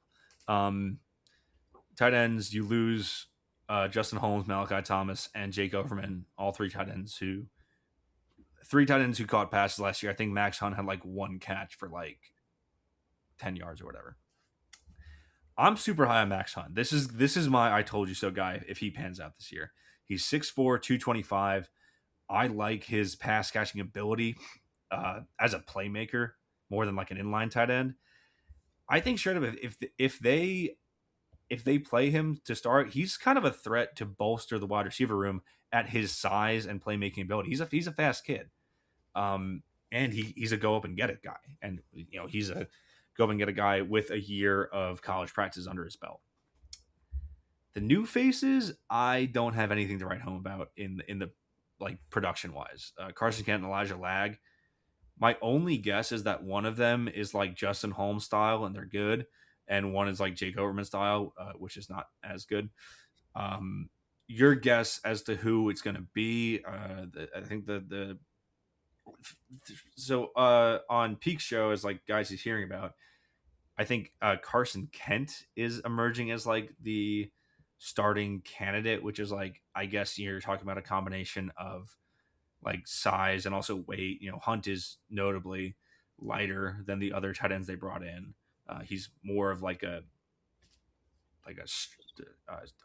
S2: Tight ends, you lose Justin Holmes, Malachi Thomas, and Jake Overman, all three tight ends who caught passes last year. I think Max Hunt had like one catch for like 10 yards or whatever. I'm super high on Max Hunt. This is my I told you so guy if he pans out this year. He's 6'4", 225. I like his pass catching ability as a playmaker more than like an inline tight end. I think straight up if they play him to start, he's kind of a threat to bolster the wide receiver room at his size and playmaking ability. He's a fast kid, and he's a go up and get it guy, and he's a go up and get a guy with a year of college practice under his belt. The new faces, I don't have anything to write home about in the like production wise. Carson Kent and Elijah Lag. My only guess is that one of them is like Justin Holmes style and they're good, and one is like Jake Overman style, which is not as good. Your guess as to who it's going to be? I think the So on Peak's show, as like guys he's hearing about, I think Carson Kent is emerging as like the starting candidate, which is like, I guess you're talking about a combination of like size and also weight. Hunt is notably lighter than the other tight ends they brought in. He's more of like a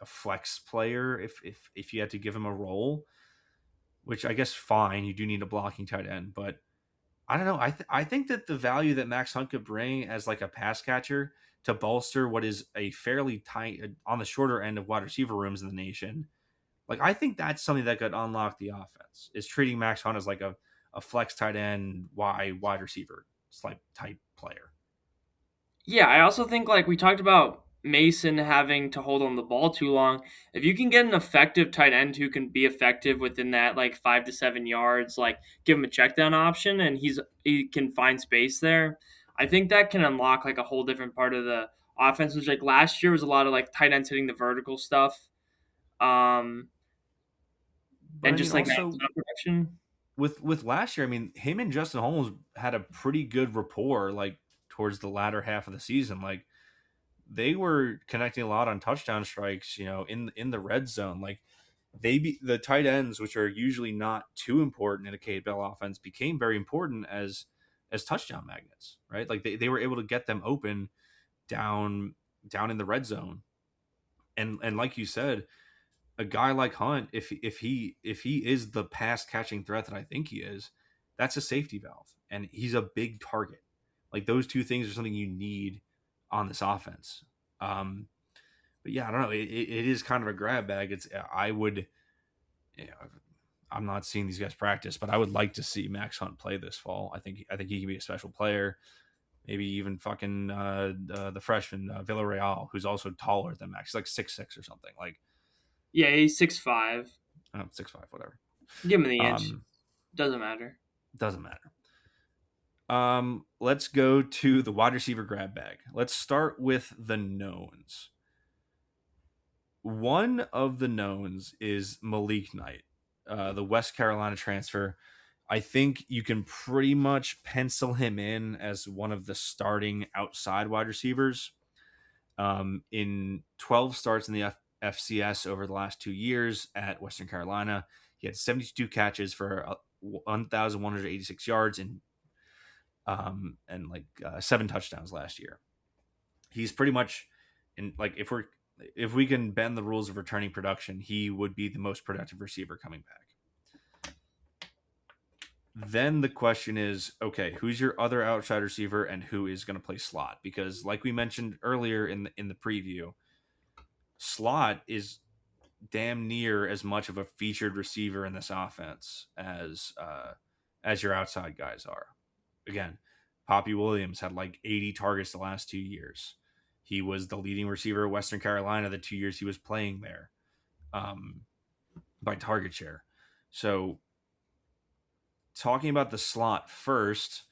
S2: flex player if you had to give him a role, which I guess fine. You do need a blocking tight end, but I don't know. I think that the value that Max Hunt could bring as like a pass catcher to bolster what is a fairly tight on the shorter end of wide receiver rooms in the nation, like I think that's something that could unlock the offense. Is treating Max Hunt as like a flex tight end, wide receiver type player.
S1: Yeah, I also think like we talked about Mason having to hold on the ball too long. If you can get an effective tight end who can be effective within that like 5 to 7 yards, like give him a check down option and he can find space there, I think that can unlock like a whole different part of the offense. Which like last year was a lot of like tight ends hitting the vertical stuff, um,
S2: But
S1: and
S2: I mean,
S1: just like not
S2: also
S1: enough production.
S2: with last year, I mean, him and Justin Holmes had a pretty good rapport like towards the latter half of the season. Like they were connecting a lot on touchdown strikes, in the red zone. Like the tight ends, which are usually not too important in a Kate Bell offense, became very important as touchdown magnets, right? Like they were able to get them open down down in the red zone. And like you said, a guy like Hunt, if he is the pass catching threat that I think he is, that's a safety valve, and he's a big target. Like those two things are something you need on this offense. Um, but yeah, I don't know. It is kind of a grab bag. I would, you know, I'm not seeing these guys practice, but I would like to see Max Hunt play this fall. I think he can be a special player. Maybe even fucking the freshman Villarreal, who's also taller than Max. He's like 6'6" or something. Like
S1: Yeah, he's 6'5".
S2: I don't know, 6'5", whatever.
S1: Give him the inch.
S2: Um,
S1: Doesn't matter.
S2: doesn't matter. Let's go to the wide receiver grab bag. Let's start with the knowns. One of the knowns is Malik Knight, the West Carolina transfer. I think you can pretty much pencil him in as one of the starting outside wide receivers. In 12 starts in the FCS over the last 2 years at Western Carolina, he had 72 catches for 1,186 yards and 7 touchdowns last year. He's pretty much in like if we can bend the rules of returning production, he would be the most productive receiver coming back. Then the question is, okay, who's your other outside receiver and who is going to play slot? Because like we mentioned earlier in the preview, slot is damn near as much of a featured receiver in this offense as your outside guys are. Again, Poppy Williams had like 80 targets the last 2 years. He was the leading receiver at Western Carolina the 2 years he was playing there, by target share. So, talking about the slot first,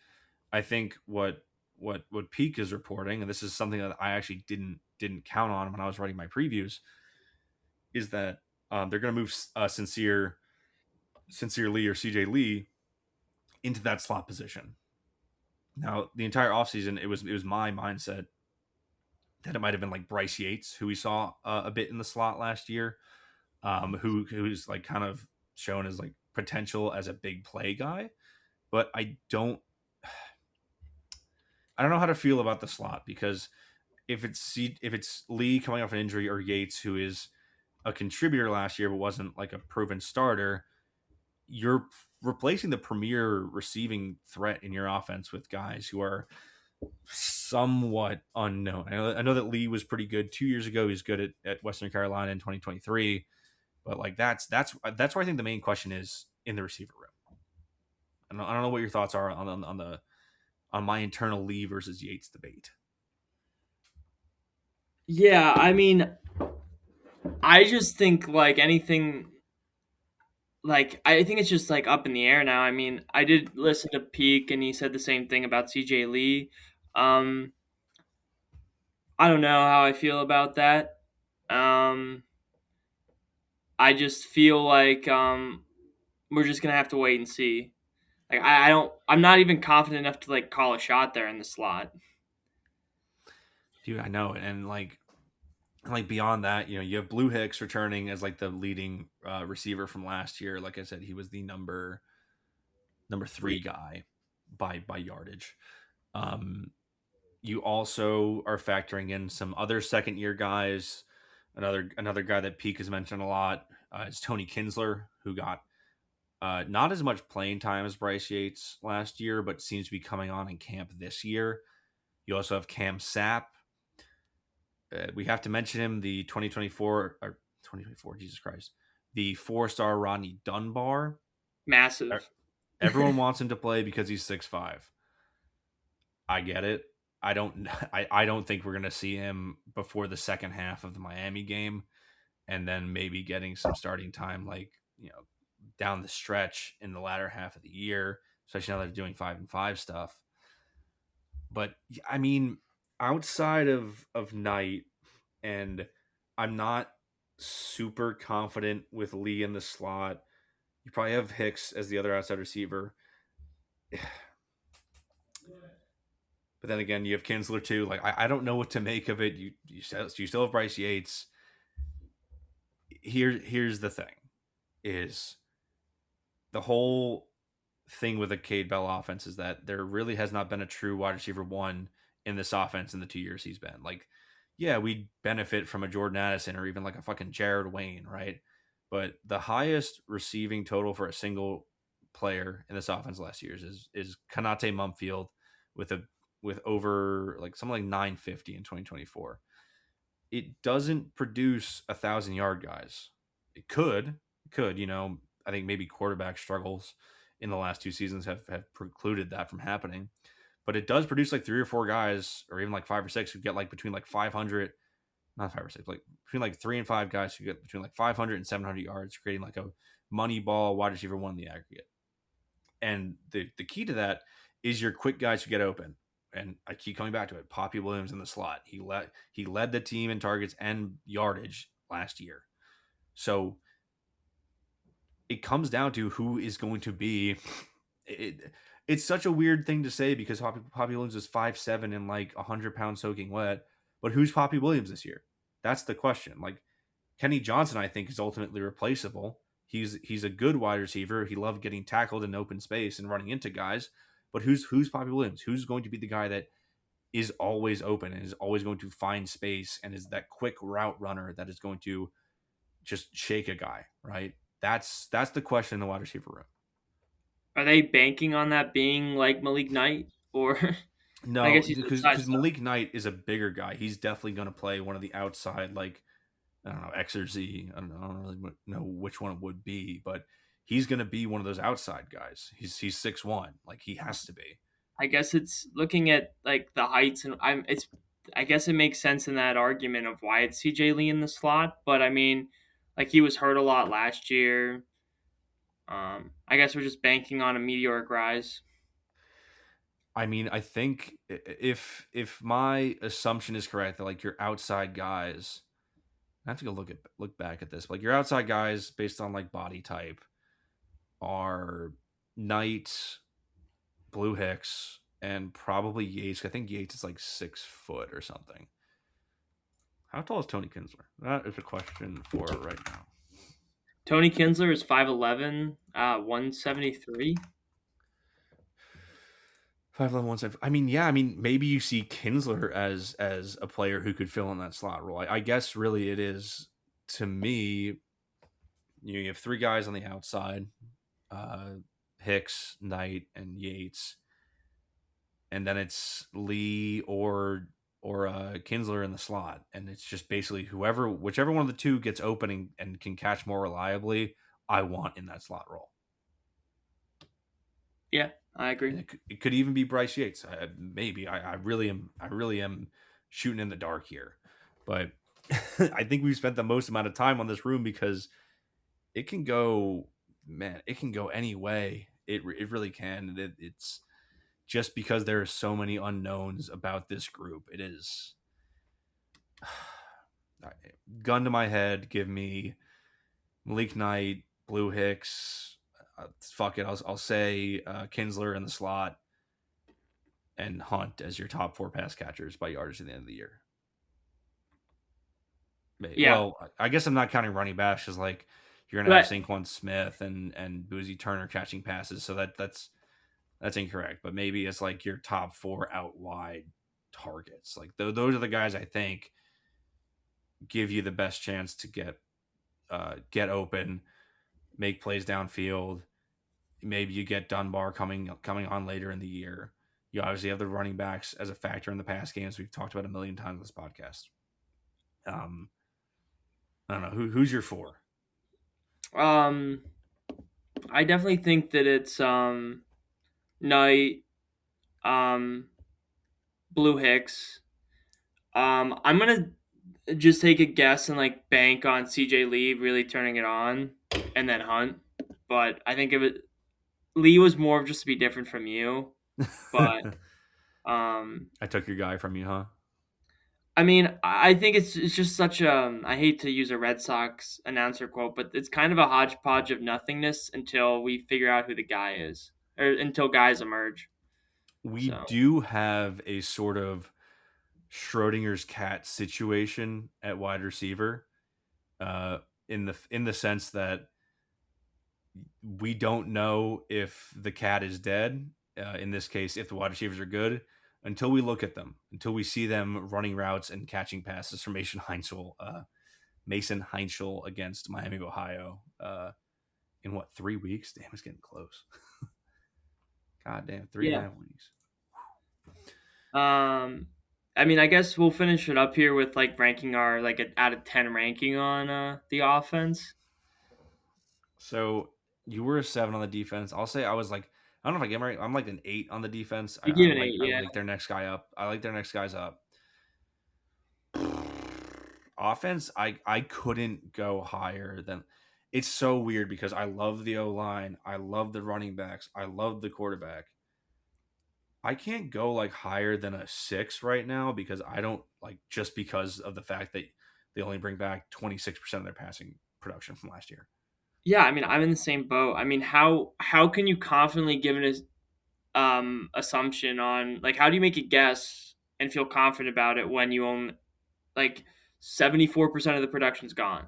S2: I think what Peak is reporting, and this is something that I actually didn't count on when I was writing my previews, is that they're going to move Sincere Lee or CJ Lee into that slot position. Now, the entire offseason, it was my mindset that it might have been like Bryce Yates, who we saw a bit in the slot last year, who's like kind of shown as like potential as a big play guy. But I don't know how to feel about the slot, because if it's Lee coming off an injury or Yates, who is a contributor last year but wasn't like a proven starter, you're replacing the premier receiving threat in your offense with guys who are somewhat unknown. I know that Lee was pretty good 2 years ago. He's good at Western Carolina in 2023, but like that's where I think the main question is in the receiver room. I don't know what your thoughts are on my internal Lee versus Yates debate.
S1: Yeah, I mean, I just think like anything, like I think it's just like up in the air now. I mean, I did listen to Peak and he said the same thing about CJ Lee. Um, I don't know how I feel about that. Um, I just feel like we're just gonna have to wait and see. Like I don't. I'm not even confident enough to like call a shot there in the slot.
S2: Dude, I know, and like beyond that, you have Blue Hicks returning as like the leading receiver from last year. Like I said, he was the number three guy by yardage. Um, you also are factoring in some other second year guys. Another guy that Peak has mentioned a lot is Tony Kinsler, who got not as much playing time as Bryce Yates last year, but seems to be coming on in camp this year. You also have Cam Sapp. We have to mention him, the 2024 or 2024, Jesus Christ, the 4-star Rodney Dunbar.
S1: Massive.
S2: Everyone wants him to play because he's 6'5". I get it. I don't. I don't think we're gonna see him before the second half of the Miami game, and then maybe getting some starting time, like down the stretch in the latter half of the year, especially now they're doing 5-5 stuff. But I mean, outside of Knight, and I'm not super confident with Lee in the slot. You probably have Hicks as the other outside receiver. But then again, you have Kinsler too. Like I don't know what to make of it. You still have Bryce Yates. Here's the thing: is the whole thing with the Cade Bell offense is that there really has not been a true wide receiver one in this offense in the 2 years he's been. Like, yeah, we benefit from a Jordan Addison or even like a fucking Jared Wayne, right? But the highest receiving total for a single player in this offense last year is Kanate Mumfield with over like something like 950 in 2024. It doesn't produce 1,000-yard guys. It could. I think maybe quarterback struggles in the last 2 seasons have precluded that from happening. But it does produce like 3 or 4 guys, or even like 5 or 6 who get like between like 500, not 5 or 6, like between like 3 and 5 guys who get between like 500 and 700 yards, creating like a money ball wide receiver one in the aggregate. And the key to that is your quick guys who get open. And I keep coming back to it. Poppy Williams in the slot. He led the team in targets and yardage last year. So it comes down to who is going to be. It's such a weird thing to say because Poppy Williams is 5'7" and like 100 pounds soaking wet. But who's Poppy Williams this year? That's the question. Like Kenny Johnson, I think, is ultimately replaceable. He's a good wide receiver. He loved getting tackled in open space and running into guys. But who's Poppy Williams? Who's going to be the guy that is always open and is always going to find space and is that quick route runner that is going to just shake a guy, right? That's the question in the wide receiver room.
S1: Are they banking on that being like Malik Knight, or I
S2: No,
S1: guess he's
S2: because Malik Knight is a bigger guy. He's definitely going to play one of the outside, like I don't know, X or Z. I don't really know which one it would be, but he's going to be one of those outside guys. He's 6'1", like he has to be.
S1: I guess it's looking at like the heights, and I guess it makes sense in that argument of why it's CJ Lee in the slot. But I mean, like he was hurt a lot last year. I guess we're just banking on a meteoric rise.
S2: I mean, I think if my assumption is correct that like your outside guys, I have to go look back at this. But like your outside guys based on like body type are Knight, Blue Hicks, and probably Yates. I think Yates is like 6 foot or something. How tall is Tony Kinsler? That is a question for right now.
S1: Tony Kinsler is 5'11", 173.
S2: 5'11", 175. I mean, yeah. I mean, maybe you see Kinsler as a player who could fill in that slot role. I guess really it is, to me, you have 3 guys on the outside, Hicks, Knight, and Yates, and then it's Lee or Kinsler in the slot, and it's just basically whichever one of the two gets open and can catch more reliably, I want in that slot role.
S1: Yeah, I agree.
S2: And it could even be Bryce Yates. Maybe I really am shooting in the dark here, but I think we've spent the most amount of time on this room because it can go, man. It can go any way. It really can. It's just because there are so many unknowns about this group. It is gun to my head. Give me Malik Knight, Blue Hicks, fuck it. I'll say Kinsler in the slot and Hunt as your top 4 pass catchers by yardage at the end of the year.
S1: Yeah,
S2: Well, I guess I'm not counting running backs because like you're gonna have
S1: but
S2: Saquon Smith and Boozy Turner catching passes, so that's incorrect. But maybe it's like your top 4 out wide targets. Like those are the guys I think give you the best chance to get open, make plays downfield. Maybe you get Dunbar coming on later in the year. You obviously have the running backs as a factor in the pass games. We've talked about a million times on this podcast. I don't know who's your 4.
S1: I definitely think that it's Knight, um, Blue Hicks. I'm gonna just take a guess and like bank on CJ Lee really turning it on, and then Hunt. But I think Lee was more of just to be different from you. But
S2: I took your guy from you, huh?
S1: I mean, I think it's just such a. I hate to use a Red Sox announcer quote, but it's kind of a hodgepodge of nothingness until we figure out who the guy is, or until guys emerge.
S2: We
S1: So
S2: do have a sort of Schrodinger's cat situation at wide receiver, in the sense that we don't know if the cat is dead. In this case, if the wide receivers are good, until we look at them, until we see them running routes and catching passes from Mason Heinzel against Miami of Ohio. In what, 3 weeks? Damn, it's getting close. God damn, three and a
S1: yeah.
S2: half weeks.
S1: I mean, I guess we'll finish it up here with like ranking our like an out of 10 ranking on the offense.
S2: So you were a 7 on the defense. I'll say I was like, I don't know if I get right. I'm like an 8 on the defense.
S1: You give an 8,
S2: I
S1: yeah.
S2: like their next guy up. I like their next guys up. Offense, I couldn't go higher than. It's so weird because I love the O line, I love the running backs, I love the quarterback. I can't go like higher than a 6 right now because I don't like, just because of the fact that they only bring back 26% of their passing production from last year.
S1: Yeah, I mean, I'm in the same boat. I mean, how can you confidently give an assumption on like how do you make a guess and feel confident about it when you own like 74% of the production's gone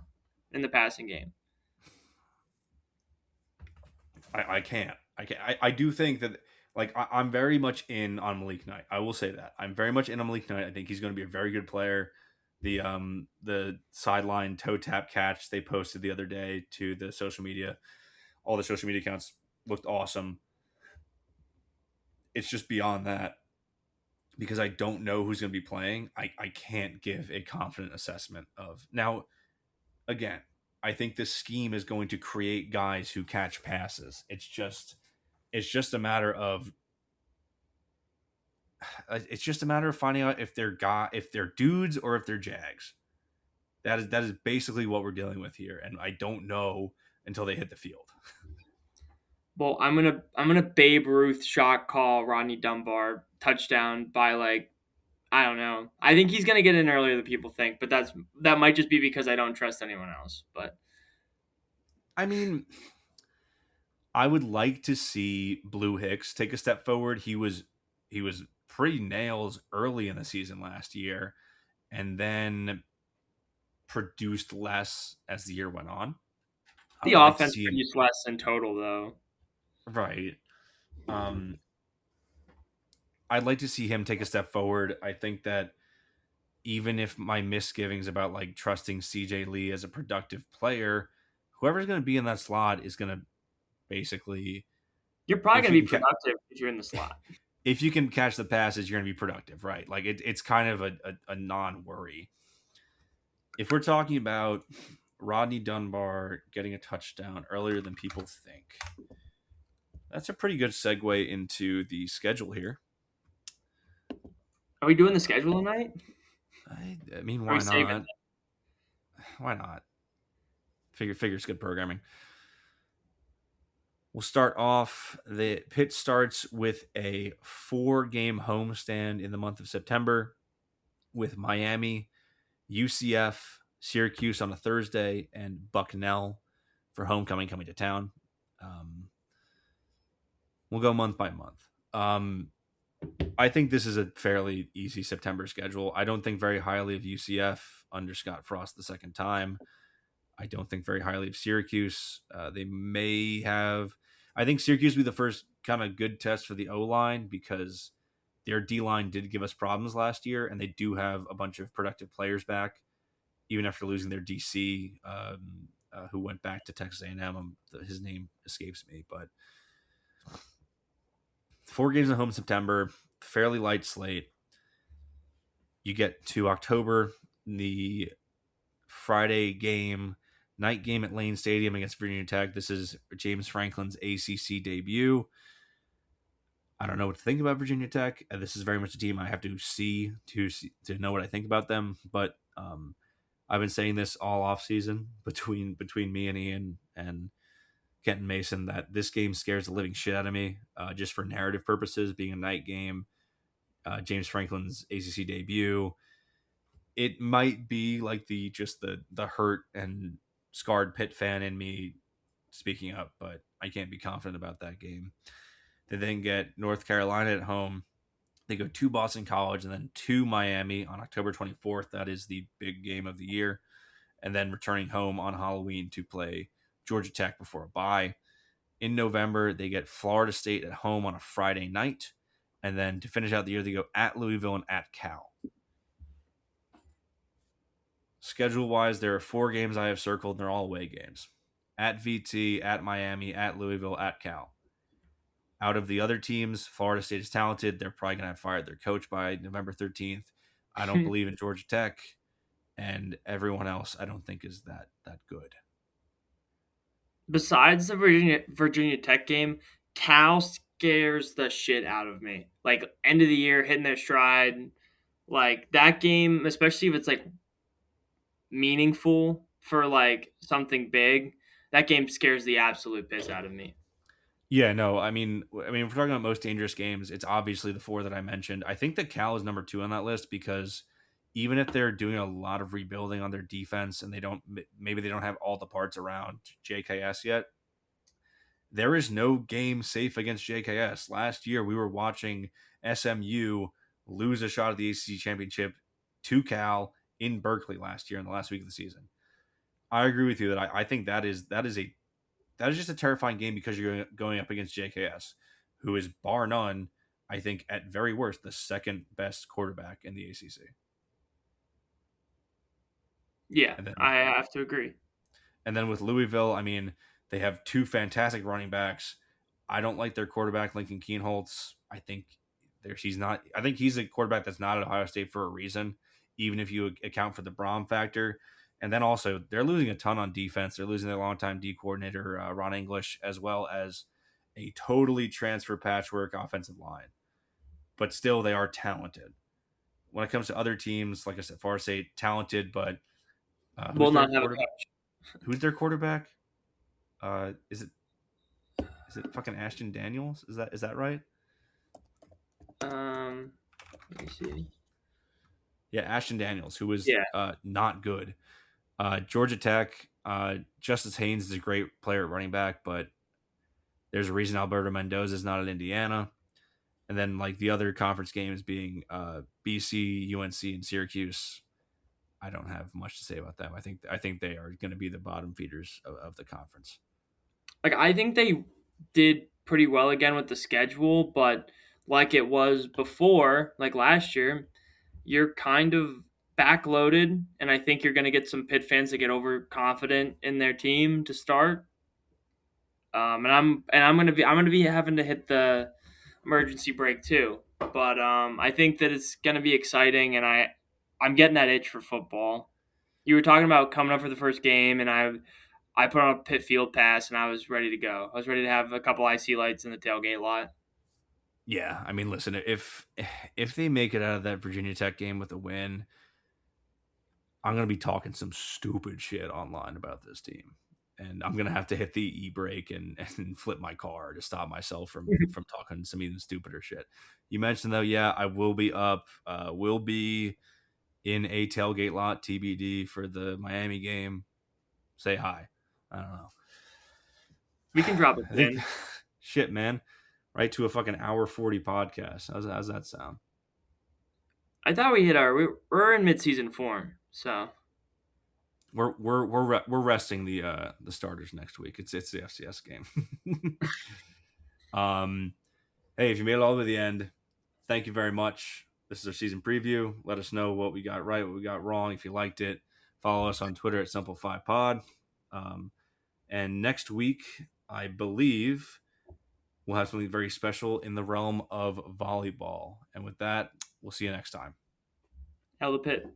S1: in the passing game?
S2: I can't. I do think that like I'm very much in on Malik Knight. I will say that I'm very much in on Malik Knight. I think he's going to be a very good player. The sideline toe tap catch they posted the other day to the social media, all the social media accounts looked awesome. It's just beyond that because I don't know who's going to be playing. I can't give a confident assessment of now. Again, I think this scheme is going to create guys who catch passes. It's just a matter of finding out if they're dudes or if they're jags. That is basically what we're dealing with here, and I don't know until they hit the field.
S1: Well, I'm gonna Babe Ruth shot call Rodney Dunbar touchdown by like I don't know. I think he's gonna get in earlier than people think, but that might just be because I don't trust anyone else. But
S2: I mean, I would like to see Blue Hicks take a step forward. He was pretty nails early in the season last year, and then produced less as the year went on. I
S1: the
S2: would like to
S1: offense
S2: see him
S1: produced less in total, though.
S2: right. I'd like to see him take a step forward. I think that even if my misgivings about like trusting CJ Lee as a productive player, whoever's going to be in that slot is going to basically,
S1: You're probably
S2: if
S1: gonna
S2: you
S1: be
S2: can
S1: productive if you're in the slot.
S2: if you can catch the passes, you're going to be productive, right? Like it's kind of a non-worry. If we're talking about Rodney Dunbar getting a touchdown earlier than people think, that's a pretty good segue into the schedule here.
S1: Are we doing the schedule tonight?
S2: I mean,
S1: Are we
S2: why
S1: saving
S2: not? Why not? Figure's good programming. We'll start off. The Pitt starts with a 4-game homestand in the month of September with Miami, UCF, Syracuse on a Thursday, and Bucknell for homecoming coming to town. We'll go month by month. I think this is a fairly easy September schedule. I don't think very highly of UCF under Scott Frost the second time. I don't think very highly of Syracuse. They may have. I think Syracuse will be the first kind of good test for the O line because their D line did give us problems last year, and they do have a bunch of productive players back, even after losing their DC, who went back to Texas A&M. His name escapes me, but 4 games at home in September, fairly light slate. You get to October, the Friday game, night game at Lane Stadium against Virginia Tech. This is James Franklin's ACC debut. I don't know what to think about Virginia Tech. This is very much a team I have to see to know what I think about them. But I've been saying this all off season between me and Ian and Kenton Mason that this game scares the living shit out of me, just for narrative purposes, being a night game. James Franklin's ACC debut. It might be like the hurt and scarred Pitt fan in me speaking up, but I can't be confident about that game. They then get North Carolina at home. They go to Boston College and then to Miami on October 24th. That is the big game of the year. And then returning home on Halloween to play Georgia Tech before a bye. In November, they get Florida State at home on a Friday night. And then to finish out the year, they go at Louisville and at Cal. Schedule-wise, there are 4 games I have circled, and they're all away games. At VT, at Miami, at Louisville, at Cal. Out of the other teams, Florida State is talented. They're probably going to have fired their coach by November 13th. I don't believe in Georgia Tech, and everyone else I don't think is that good.
S1: Besides the Virginia Tech game, Cal scares the shit out of me. Like, end of the year, hitting their stride. Like, that game, especially if it's, like, meaningful for, like, something big, that game scares the absolute piss out of me.
S2: Yeah, no, I mean, if we're talking about most dangerous games, it's obviously the 4 that I mentioned. I think that Cal is number 2 on that list because even if they're doing a lot of rebuilding on their defense and maybe they don't have all the parts around JKS yet, there is no game safe against JKS. Last year, we were watching SMU lose a shot at the ACC championship to Cal in Berkeley last year in the last week of the season. I agree with you that I think that is just a terrifying game because you're going up against JKS, who is bar none, I think at very worst, the second best quarterback in the ACC.
S1: Yeah, I have to agree.
S2: And then with Louisville, I mean, they have 2 fantastic running backs. I don't like their quarterback, Lincoln Kienholz. I think he's a quarterback that's not at Ohio State for a reason, even if you account for the Brom factor. And then also, they're losing a ton on defense. They're losing their longtime D coordinator, Ron English, as well as a totally transfer patchwork offensive line. But still, they are talented. When it comes to other teams, like I said, Florida State, talented, but
S1: Will not have a coach.
S2: Who's their quarterback? Is it fucking Ashton Daniels? Is that right?
S1: Let me see.
S2: Yeah, Ashton Daniels, who was not good. Georgia Tech, Justice Haynes is a great player at running back, but there's a reason Alberto Mendoza is not at Indiana. And then like the other conference games being BC, UNC, and Syracuse, I don't have much to say about them. I think they are going to be the bottom feeders of the conference.
S1: Like, I think they did pretty well again with the schedule, but like it was before, like last year, you're kind of backloaded, and I think you're going to get some Pitt fans that get overconfident in their team to start. And I'm going to be having to hit the emergency brake too. But I think that it's going to be exciting, and I'm getting that itch for football. You were talking about coming up for the first game, and I put on a Pitt Field Pass, and I was ready to go. I was ready to have a couple IC lights in the tailgate lot.
S2: Yeah, I mean, listen, if they make it out of that Virginia Tech game with a win, I'm going to be talking some stupid shit online about this team. And I'm going to have to hit the e-brake and flip my car to stop myself from talking some even stupider shit. You mentioned, though, yeah, I will be up. Will be in a tailgate lot, TBD, for the Miami game. Say hi. I don't know.
S1: We can drop it in.
S2: Shit, man. right to a fucking hour 40 podcast. How's that sound?
S1: I thought we hit we're in mid-season form, so
S2: We're resting the starters next week. It's the FCS game. Hey, if you made it all the way to the end, thank you very much. This is our season preview. Let us know what we got right, what we got wrong. If you liked it, follow us on Twitter at Semple Fi Pod. And next week, I believe we'll have something very special in the realm of volleyball. And with that, we'll see you next time.
S1: hell the Pitt.